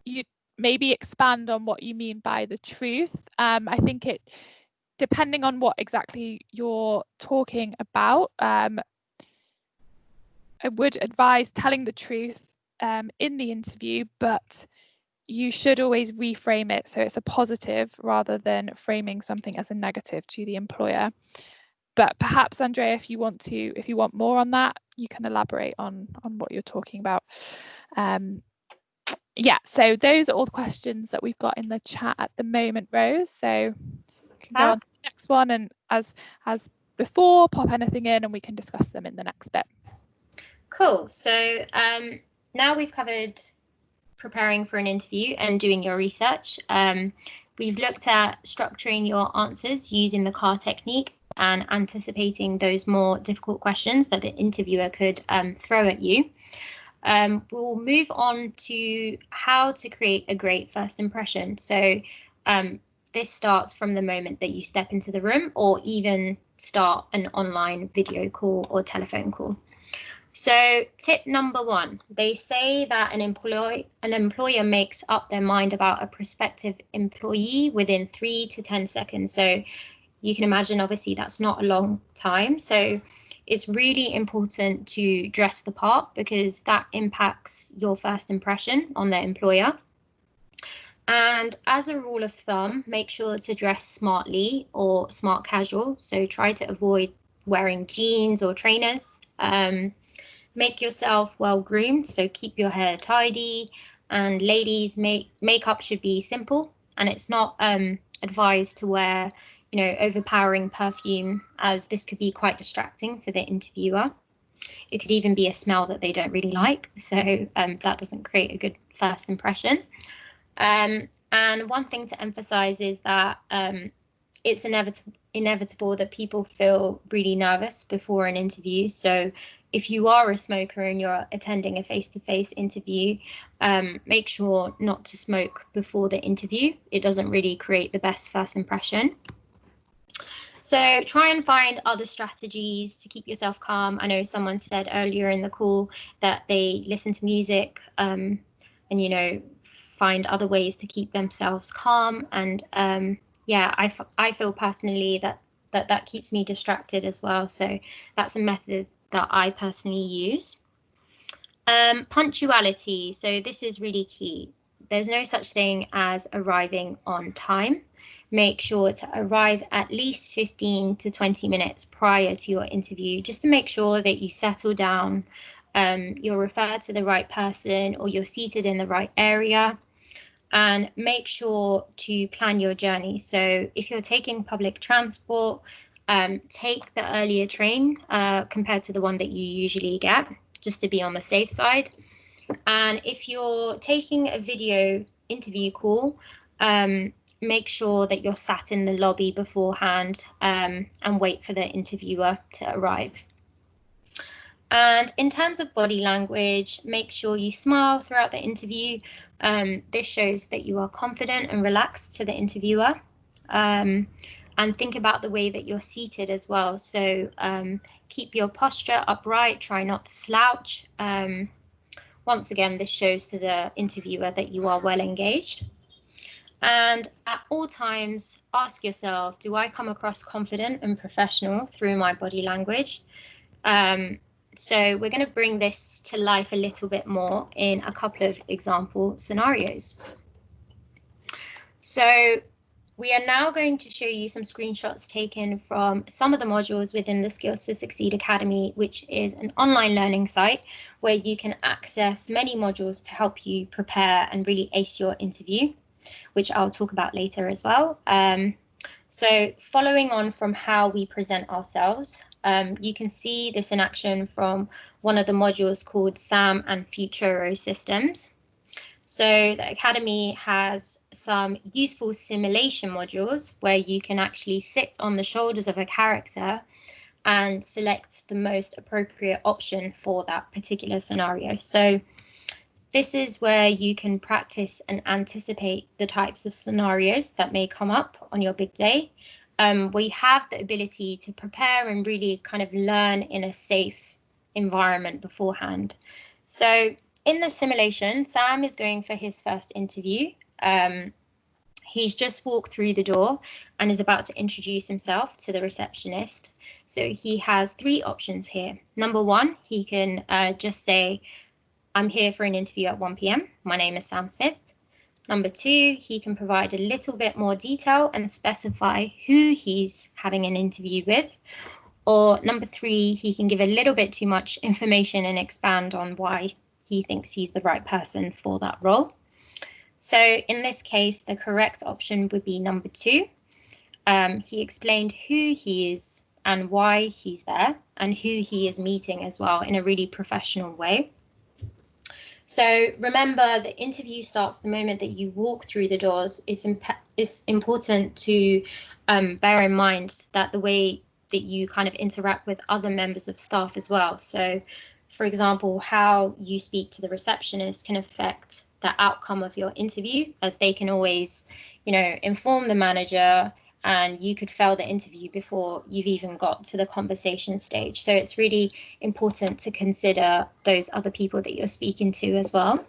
Speaker 2: you maybe expand on what you mean by the truth. I think it, depending on what exactly you're talking about, I would advise telling the truth in the interview, but you should always reframe it so it's a positive rather than framing something as a negative to the employer. But perhaps, Andrea, if you want more on that, you can elaborate on what you're talking about. Yeah, so those are all the questions that we've got in the chat at the moment, Rose. So we can go on to the next one, and as before, pop anything in and we can discuss them in the next bit.
Speaker 3: Cool. So now we've covered preparing for an interview and doing your research. We've looked at structuring your answers using the CAR technique and anticipating those more difficult questions that the interviewer could throw at you. We'll move on to how to create a great first impression. So this starts from the moment that you step into the room, or even start an online video call or telephone call. So tip number 1, they say that an employer makes up their mind about a prospective employee within 3 to 10 seconds. So you can imagine, obviously, that's not a long time. So it's really important to dress the part, because that impacts your first impression on the employer. And as a rule of thumb, make sure to dress smartly or smart casual. So try to avoid wearing jeans or trainers. Make yourself well groomed, so keep your hair tidy. And ladies, makeup should be simple, and it's not advised to wear, overpowering perfume, as this could be quite distracting for the interviewer. It could even be a smell that they don't really like, so that doesn't create a good first impression. And one thing to emphasize is that it's inevitable that people feel really nervous before an interview. So if you are a smoker and you're attending a face-to-face interview, make sure not to smoke before the interview. It doesn't really create the best first impression. So try and find other strategies to keep yourself calm. I know someone said earlier in the call that they listen to music and, find other ways to keep themselves calm. And I feel personally that keeps me distracted as well. So that's a method that I personally use. Punctuality. So this is really key. There's no such thing as arriving on time. Make sure to arrive at least 15 to 20 minutes prior to your interview, just to make sure that you settle down, you're referred to the right person, or you're seated in the right area. And make sure to plan your journey. So if you're taking public transport, take the earlier train compared to the one that you usually get, just to be on the safe side. And if you're taking a video interview call, make sure that you're sat in the lobby beforehand and wait for the interviewer to arrive. And in terms of body language, make sure you smile throughout the interview. This shows that you are confident and relaxed to the interviewer. And think about the way that you're seated as well. So keep your posture upright, try not to slouch. Once again, this shows to the interviewer that you are well engaged. And at all times, ask yourself, do I come across confident and professional through my body language? So we're going to bring this to life a little bit more in a couple of example scenarios. So we are now going to show you some screenshots taken from some of the modules within the Skills to Succeed Academy, which is an online learning site where you can access many modules to help you prepare and really ace your interview, which I'll talk about later as well. So following on from how we present ourselves, You can see this in action from one of the modules called SAM and Futuro Systems. So the Academy has some useful simulation modules where you can actually sit on the shoulders of a character and select the most appropriate option for that particular scenario. So this is where you can practice and anticipate the types of scenarios that may come up on your big day. We have the ability to prepare and really kind of learn in a safe environment beforehand. So in the simulation, Sam is going for his first interview. He's just walked through the door and is about to introduce himself to the receptionist. So he has 3 options here. Number 1, he can just say, I'm here for an interview at 1 p.m. My name is Sam Smith. Number 2, he can provide a little bit more detail and specify who he's having an interview with. Or number 3, he can give a little bit too much information and expand on why he thinks he's the right person for that role. So in this case, the correct option would be number 2. He explained who he is and why he's there and who he is meeting as well in a really professional way. So remember, the interview starts the moment that you walk through the doors. It's important to bear in mind that the way that you kind of interact with other members of staff as well. So, for example, how you speak to the receptionist can affect the outcome of your interview, as they can always, inform the manager, and you could fail the interview before you've even got to the conversation stage. So it's really important to consider those other people that you're speaking to as well.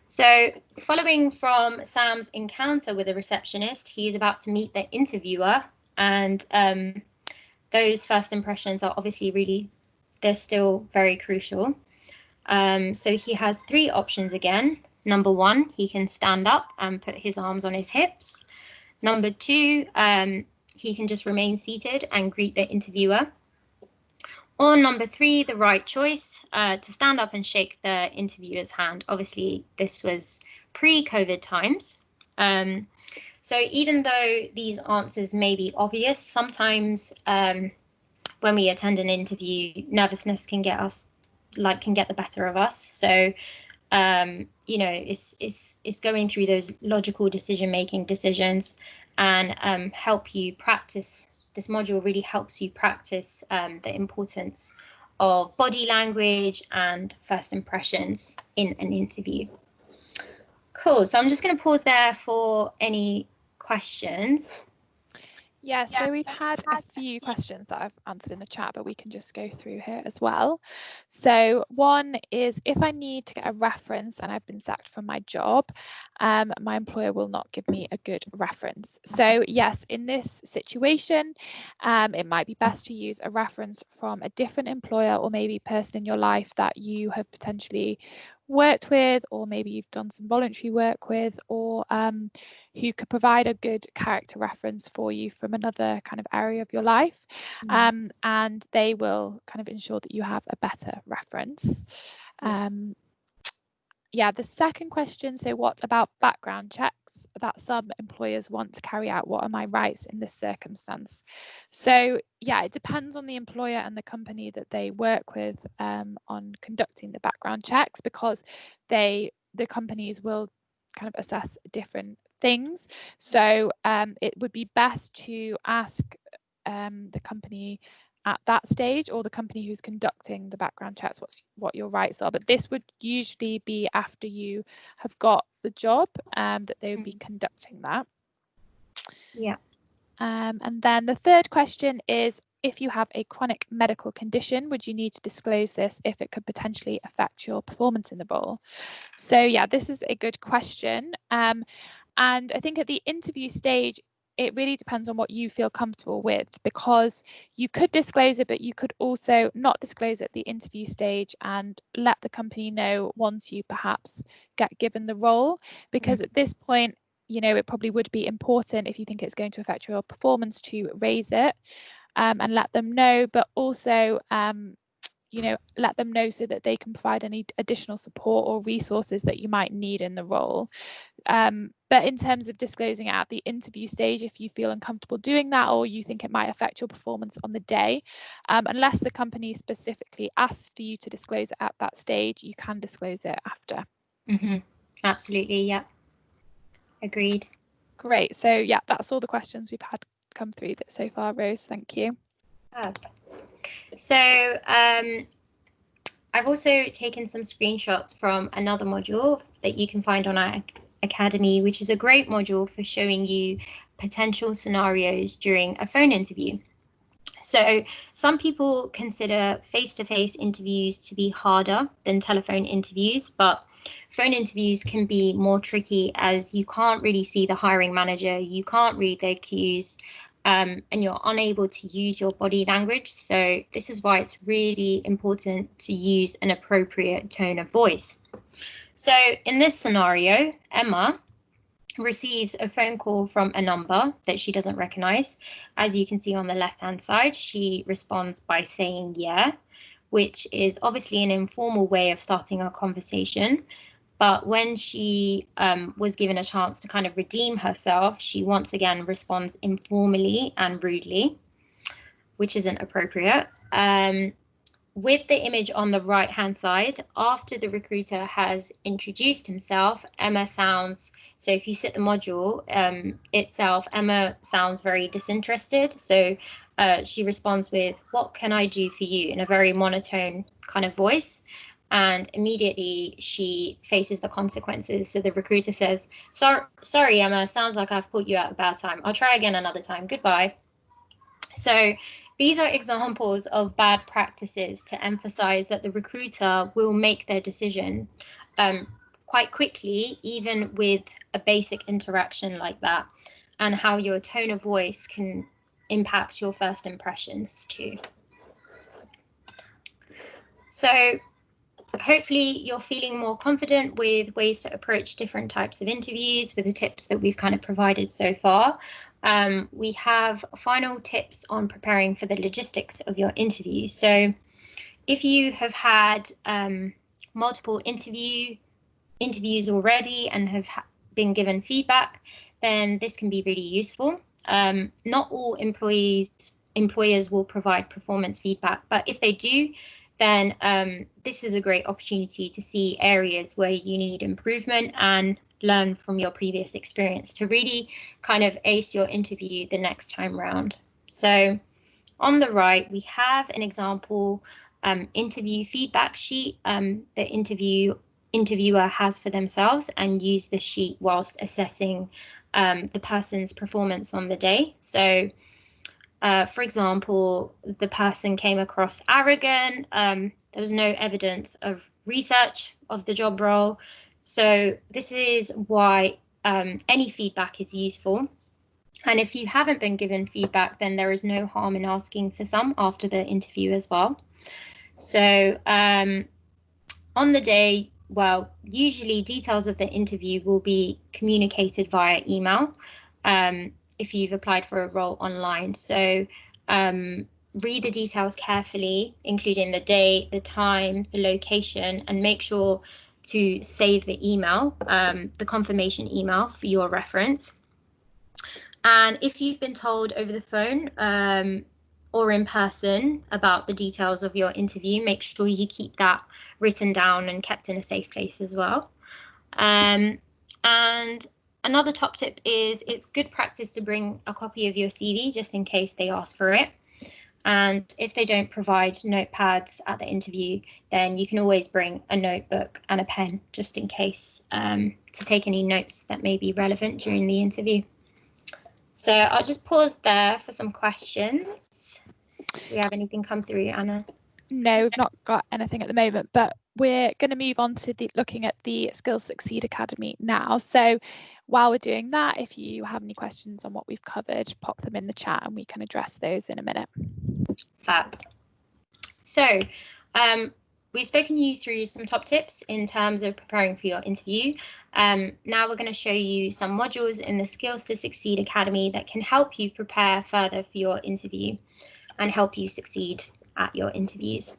Speaker 3: So following from Sam's encounter with the receptionist, he is about to meet the interviewer, and those first impressions are obviously they're still very crucial. So he has 3 options again. Number 1, he can stand up and put his arms on his hips. Number 2, he can just remain seated and greet the interviewer. Or number 3, the right choice, to stand up and shake the interviewer's hand. Obviously, this was pre-COVID times. So even though these answers may be obvious, sometimes when we attend an interview, nervousness can get the better of us. So it's going through those logical decision-making decisions and help you practice. This module really helps you practice the importance of body language and first impressions in an interview. Cool. So I'm just going to pause there for any questions.
Speaker 2: Yeah, so we've had a few questions that I've answered in the chat, but we can just go through here as well. So one is, if I need to get a reference and I've been sacked from my job, my employer will not give me a good reference. So yes, in this situation, it might be best to use a reference from a different employer or maybe person in your life that you have potentially worked with, or maybe you've done some voluntary work with, or who could provide a good character reference for you from another kind of area of your life, and they will kind of ensure that you have a better reference. Yeah, the second question, so what about background checks that some employers want to carry out? What are my rights in this circumstance? So yeah, it depends on the employer and the company that they work with on conducting the background checks, because the companies will kind of assess different things. So it would be best to ask the company at that stage, or the company who's conducting the background checks, what your rights are. But this would usually be after you have got the job, that they would be conducting that.
Speaker 3: Yeah.
Speaker 2: And then the third question is, if you have a chronic medical condition, would you need to disclose this if it could potentially affect your performance in the role? So yeah, this is a good question. And I think at the interview stage, it really depends on what you feel comfortable with, because you could disclose it, but you could also not disclose it at the interview stage and let the company know once you perhaps get given the role, because at this point, it probably would be important, if you think it's going to affect your performance, to raise it and let them know. But also, let them know so that they can provide any additional support or resources that you might need in the role. But in terms of disclosing it at the interview stage, if you feel uncomfortable doing that or you think it might affect your performance on the day, unless the company specifically asks for you to disclose it at that stage, you can disclose it after.
Speaker 3: Absolutely, yeah. Agreed.
Speaker 2: Great. So yeah, that's all the questions we've had come through so far, Rose. Thank you.
Speaker 3: So I've also taken some screenshots from another module that you can find on our Academy, which is a great module for showing you potential scenarios during a phone interview. So some people consider face-to-face interviews to be harder than telephone interviews, but phone interviews can be more tricky as you can't really see the hiring manager, you can't read their cues, and you're unable to use your body language. So this is why it's really important to use an appropriate tone of voice. So in this scenario, Emma receives a phone call from a number that she doesn't recognize. As you can see on the left-hand side, she responds by saying yeah, which is obviously an informal way of starting a conversation. But when she was given a chance to kind of redeem herself, she once again responds informally and rudely, which isn't appropriate. With the image on the right-hand side, after the recruiter has introduced himself, Emma sounds, so if you sit the module itself, Emma sounds very disinterested. So she responds with, "What can I do for you?" in a very monotone kind of voice. And immediately she faces the consequences. So the recruiter says, sorry, Emma, sounds like I've caught you at a bad time. I'll try again another time. Goodbye. So these are examples of bad practices to emphasize that the recruiter will make their decision quite quickly, even with a basic interaction like that, and how your tone of voice can impact your first impressions too. So hopefully you're feeling more confident with ways to approach different types of interviews with the tips that we've kind of provided so far. We have final tips on preparing for the logistics of your interview. So if you have had multiple interviews already and have been given feedback, then this can be really useful. Not all employers will provide performance feedback, but if they do, then this is a great opportunity to see areas where you need improvement and learn from your previous experience to really kind of ace your interview the next time round. So on the right, we have an example interview feedback sheet the interviewer has for themselves, and use this sheet whilst assessing the person's performance on the day. So for example, the person came across arrogant. There was no evidence of research of the job role. So this is why any feedback is useful. And if you haven't been given feedback, then there is no harm in asking for some after the interview as well. So on the day, well, usually details of the interview will be communicated via email. If you've applied for a role online. So read the details carefully, including the date, the time, the location, and make sure to save the email, the confirmation email for your reference. And if you've been told over the phone or in person about the details of your interview, make sure you keep that written down and kept in a safe place as well. And another top tip is it's good practice to bring a copy of your CV just in case they ask for it. And if they don't provide notepads at the interview, then you can always bring a notebook and a pen just in case to take any notes that may be relevant during the interview. So I'll just pause there for some questions. Do we have anything come through, Anna?
Speaker 2: No, we've not got anything at the moment, but we're going to move on to looking at the Skills Succeed Academy now. So while we're doing that, if you have any questions on what we've covered, pop them in the chat and we can address those in a minute.
Speaker 3: Fab. So we've spoken you through some top tips in terms of preparing for your interview. Now we're going to show you some modules in the Skills to Succeed Academy that can help you prepare further for your interview and help you succeed at your interviews.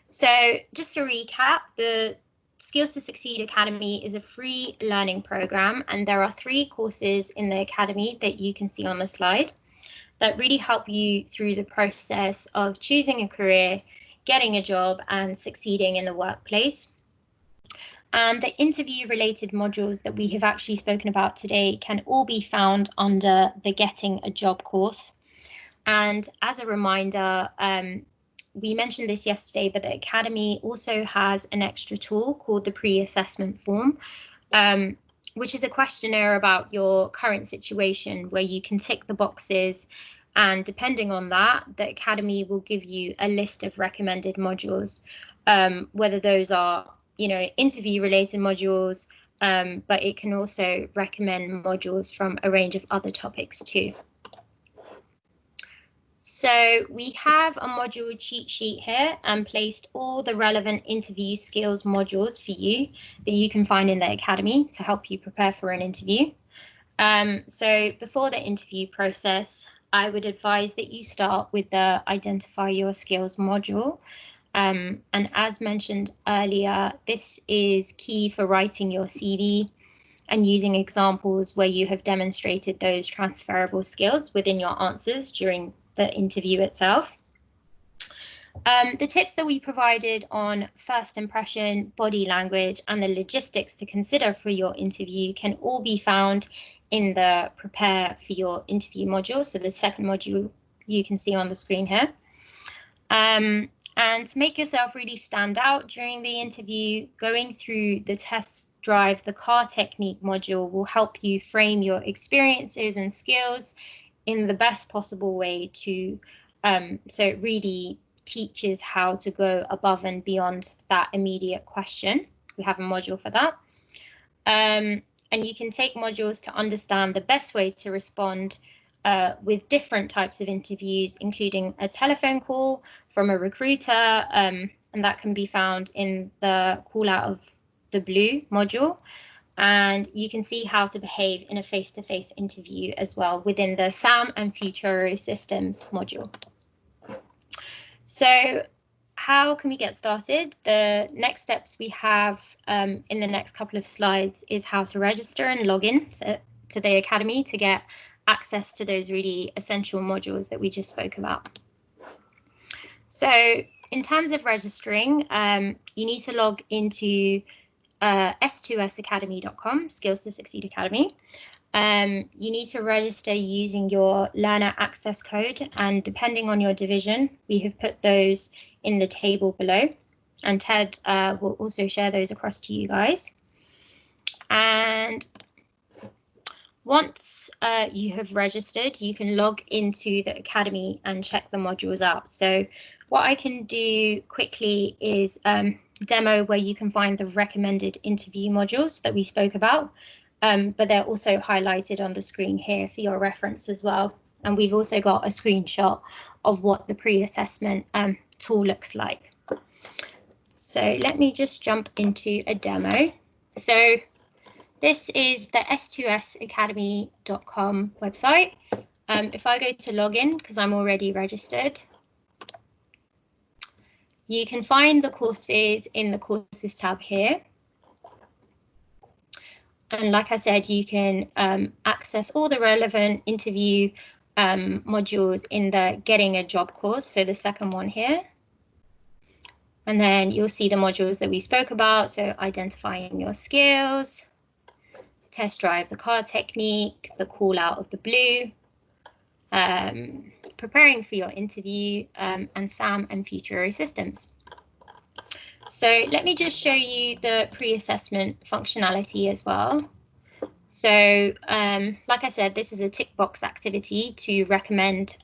Speaker 3: So just to recap, the Skills to Succeed Academy is a free learning program, and there are 3 courses in the academy that you can see on the slide that really help you through the process of choosing a career, getting a job, and succeeding in the workplace. And the interview-related modules that we have actually spoken about today can all be found under the Getting a Job course. And as a reminder, we mentioned this yesterday, but the Academy also has an extra tool called the pre-assessment form, which is a questionnaire about your current situation where you can tick the boxes. And depending on that, the Academy will give you a list of recommended modules, whether those are, interview related modules, but it can also recommend modules from a range of other topics too. So we have a module cheat sheet here and placed all the relevant interview skills modules for you that you can find in the Academy to help you prepare for an interview. So before the interview process, I would advise that you start with the Identify Your Skills module. And as mentioned earlier, this is key for writing your CV and using examples where you have demonstrated those transferable skills within your answers during the interview itself. The tips that we provided on first impression, body language, and the logistics to consider for your interview can all be found in the Prepare for Your Interview module. So the second module you can see on the screen here. And to make yourself really stand out during the interview, going through the Test Drive the Car Technique module will help you frame your experiences and skills in the best possible way to, so it really teaches how to go above and beyond that immediate question. We have a module for that. And you can take modules to understand the best way to respond with different types of interviews, including a telephone call from a recruiter, and that can be found in the Call Out of the Blue module. And you can see how to behave in a face-to-face interview as well within the SAM and Future Systems module. So how can we get started? The next steps we have in the next couple of slides is how to register and log in to the Academy to get access to those really essential modules that we just spoke about. So in terms of registering, you need to log into s2sacademy.com, Skills to Succeed Academy. You need to register using your learner access code, and depending on your division, we have put those in the table below, and Ted will also share those across to you guys. And once you have registered, you can log into the Academy and check the modules out. So what I can do quickly is demo where you can find the recommended interview modules that we spoke about, but they're also highlighted on the screen here for your reference as well. And we've also got a screenshot of what the pre-assessment tool looks like. So let me just jump into a demo. So this is the s2sacademy.com website. If I go to login, because I'm already registered, you can find the courses in the courses tab here. And like I said, you can access all the relevant interview modules in the Getting a Job course, so the second one here. And then you'll see the modules that we spoke about, so identifying your skills, Test Drive the Car Technique, the Call Out of the Blue, preparing for your interview, and SAM and Future Systems. So let me just show you the pre-assessment functionality as well. So like I said, this is a tick box activity to recommend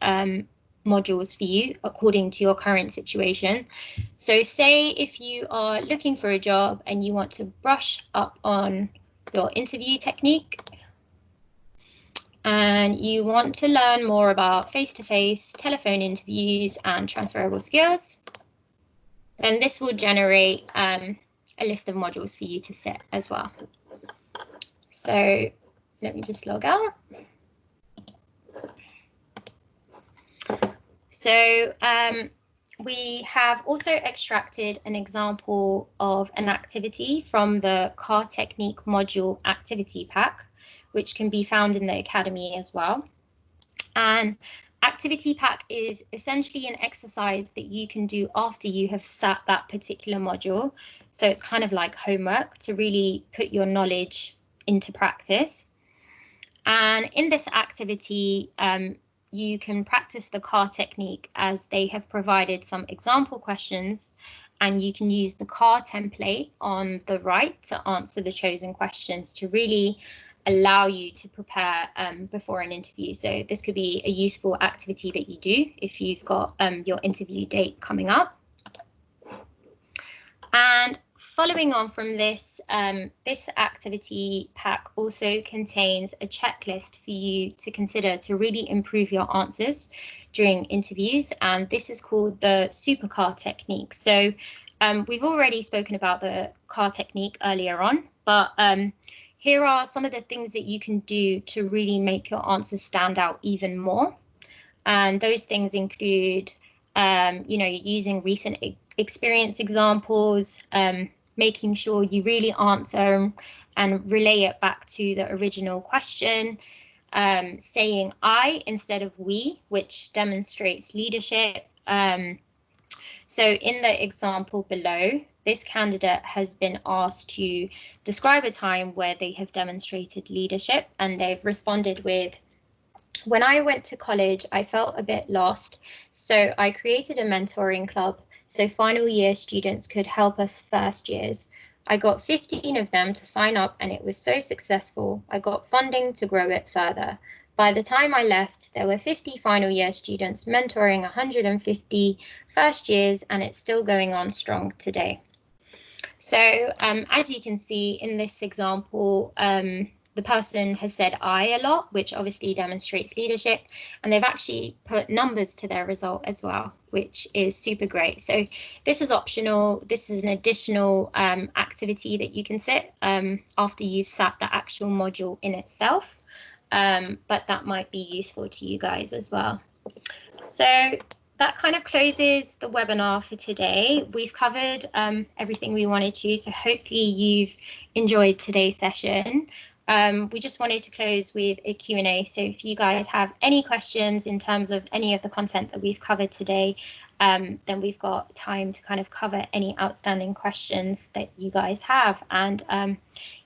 Speaker 3: modules for you according to your current situation. So say if you are looking for a job and you want to brush up on your interview technique, and you want to learn more about face-to-face telephone interviews and transferable skills, then this will generate a list of modules for you to sit as well. So let me just log out. So we have also extracted an example of an activity from the CAR Technique module activity pack, which can be found in the Academy as well. And activity pack is essentially an exercise that you can do after you have sat that particular module. So it's kind of like homework to really put your knowledge into practice. And in this activity, you can practice the CAR technique as they have provided some example questions, and you can use the CAR template on the right to answer the chosen questions to really allow you to prepare before an interview. So this could be a useful activity that you do if you've got your interview date coming up. And following on from this, this activity pack also contains a checklist for you to consider to really improve your answers during interviews. And this is called the super CAR technique. So we've already spoken about the CAR technique earlier on, but here are some of the things that you can do to really make your answers stand out even more. And those things include, using recent experience examples, making sure you really answer and relay it back to the original question, saying I instead of we, which demonstrates leadership. So in the example below, this candidate has been asked to describe a time where they have demonstrated leadership, and they've responded with, when I went to college, I felt a bit lost, so I created a mentoring club so final year students could help us first years. I got 15 of them to sign up and it was so successful. I got funding to grow it further. By the time I left, there were 50 final year students mentoring 150 first years, and it's still going on strong today. So as you can see in this example, the person has said I a lot, which obviously demonstrates leadership, and they've actually put numbers to their result as well, which is super great. So this is optional. This is an additional activity that you can sit after you've sat the actual module in itself, but that might be useful to you guys as well. So that kind of closes the webinar for today. We've covered everything we wanted to, so hopefully you've enjoyed today's session. We just wanted to close with a Q&A. So if you guys have any questions in terms of any of the content that we've covered today, then we've got time to kind of cover any outstanding questions that you guys have. And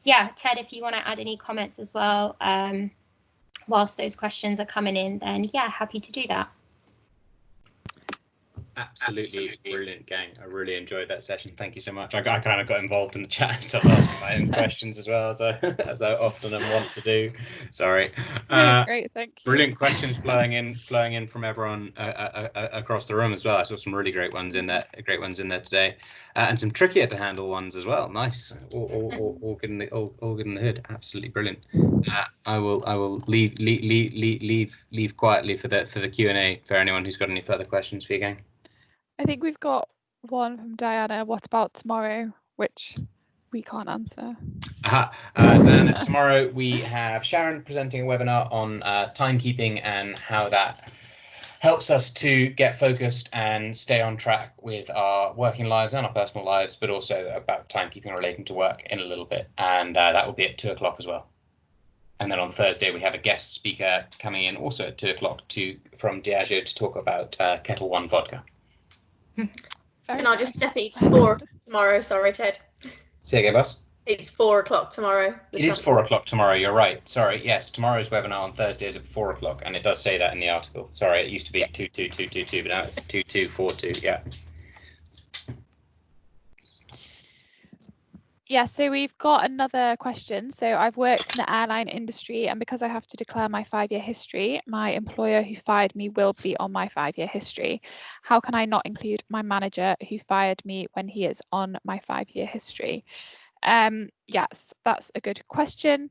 Speaker 3: yeah, Ted, if you want to add any comments as well, whilst those questions are coming in, then yeah, happy to do that.
Speaker 1: Absolutely brilliant, gang. I really enjoyed that session. Thank you so much. I kind of got involved in the chat and started asking my own questions as well, as I often am want to do. Sorry.
Speaker 2: Great, thank you.
Speaker 1: Brilliant questions flowing in from everyone across the room as well. I saw some really great ones in there, today, and some trickier to handle ones as well. Nice, all good in the hood. Absolutely brilliant. I will leave quietly for the Q&A for anyone who's got any further questions for you, gang.
Speaker 2: I think we've got one from Diana. What about tomorrow? Which we can't answer.
Speaker 1: Then tomorrow we have Sharon presenting a webinar on timekeeping and how that helps us to get focused and stay on track with our working lives and our personal lives, but also about timekeeping relating to work in a little bit. And that will be at 2 o'clock as well. And then on Thursday, we have a guest speaker coming in also at 2 o'clock from Diageo to talk about Kettle One vodka.
Speaker 4: Can I just step it? It's 4 tomorrow. Sorry, Ted.
Speaker 1: Say again, boss.
Speaker 4: It's 4 o'clock tomorrow.
Speaker 1: It is 4 o'clock tomorrow. You're right. Sorry. Yes, tomorrow's webinar on Thursday is at 4 o'clock, and it does say that in the article. Sorry, it used to be 22222, but now it's 2242. Yeah.
Speaker 2: Yeah, so we've got another question. So I've worked in the airline industry, and because I have to declare my 5-year history, my employer who fired me will be on my 5-year history. How can I not include my manager who fired me when he is on my 5-year history? Yes, that's a good question.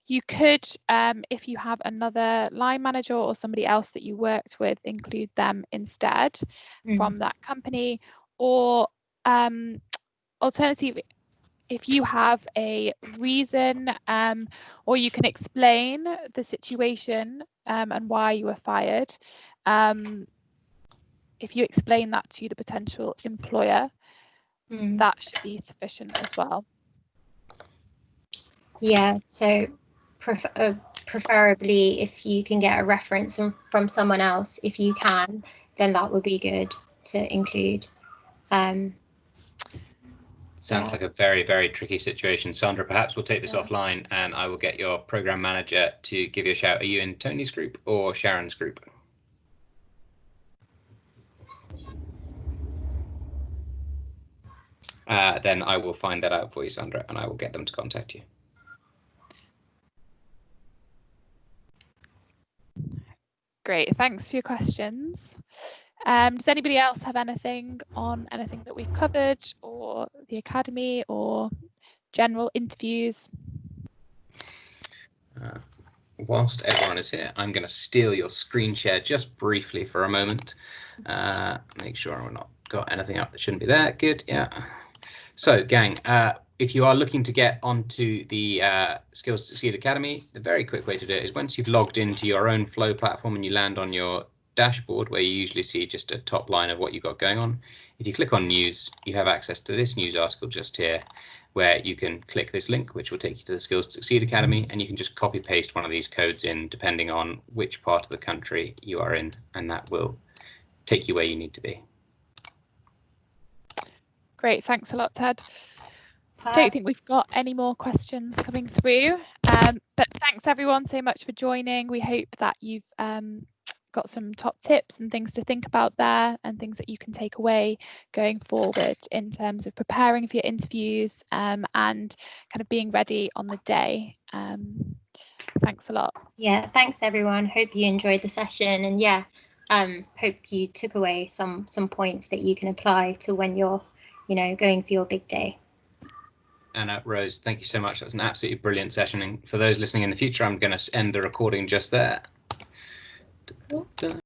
Speaker 2: You could, if you have another line manager or somebody else that you worked with, include them instead from that company, or alternatively, if you have a reason or you can explain the situation and why you were fired, if you explain that to the potential employer, that should be sufficient as well.
Speaker 3: Yeah, so preferably if you can get a reference from someone else, if you can, then that would be good to include.
Speaker 1: Sounds like a very, very tricky situation. Sandra, perhaps we'll take this offline and I will get your program manager to give you a shout. Are you in Tony's group or Sharon's group? Then I will find that out for you, Sandra, and I will get them to contact you.
Speaker 2: Great, thanks for your questions. Does anybody else have anything on anything that we've covered, or the Academy, or general interviews?
Speaker 1: Whilst everyone is here, I'm going to steal your screen share just briefly for a moment. Make sure I've not got anything up that shouldn't be there. Good, yeah. So, gang, if you are looking to get onto the Skills to Succeed Academy, the very quick way to do it is once you've logged into your own Flow platform and you land on your dashboard, where you usually see just a top line of what you've got going on. If you click on news, you have access to this news article just here, where you can click this link, which will take you to the Skills to Succeed Academy, and you can just copy paste one of these codes in depending on which part of the country you are in, and that will take you where you need to be.
Speaker 2: Great, thanks a lot, Ted. I don't think we've got any more questions coming through, but thanks everyone so much for joining. We hope that you've got some top tips and things to think about there, and things that you can take away going forward in terms of preparing for your interviews and kind of being ready on the day. Thanks a lot.
Speaker 3: Yeah, thanks everyone. Hope you enjoyed the session, and yeah, hope you took away some points that you can apply to when you're, going for your big day.
Speaker 1: And Rose, thank you so much. That was an absolutely brilliant session. And for those listening in the future, I'm going to end the recording just there.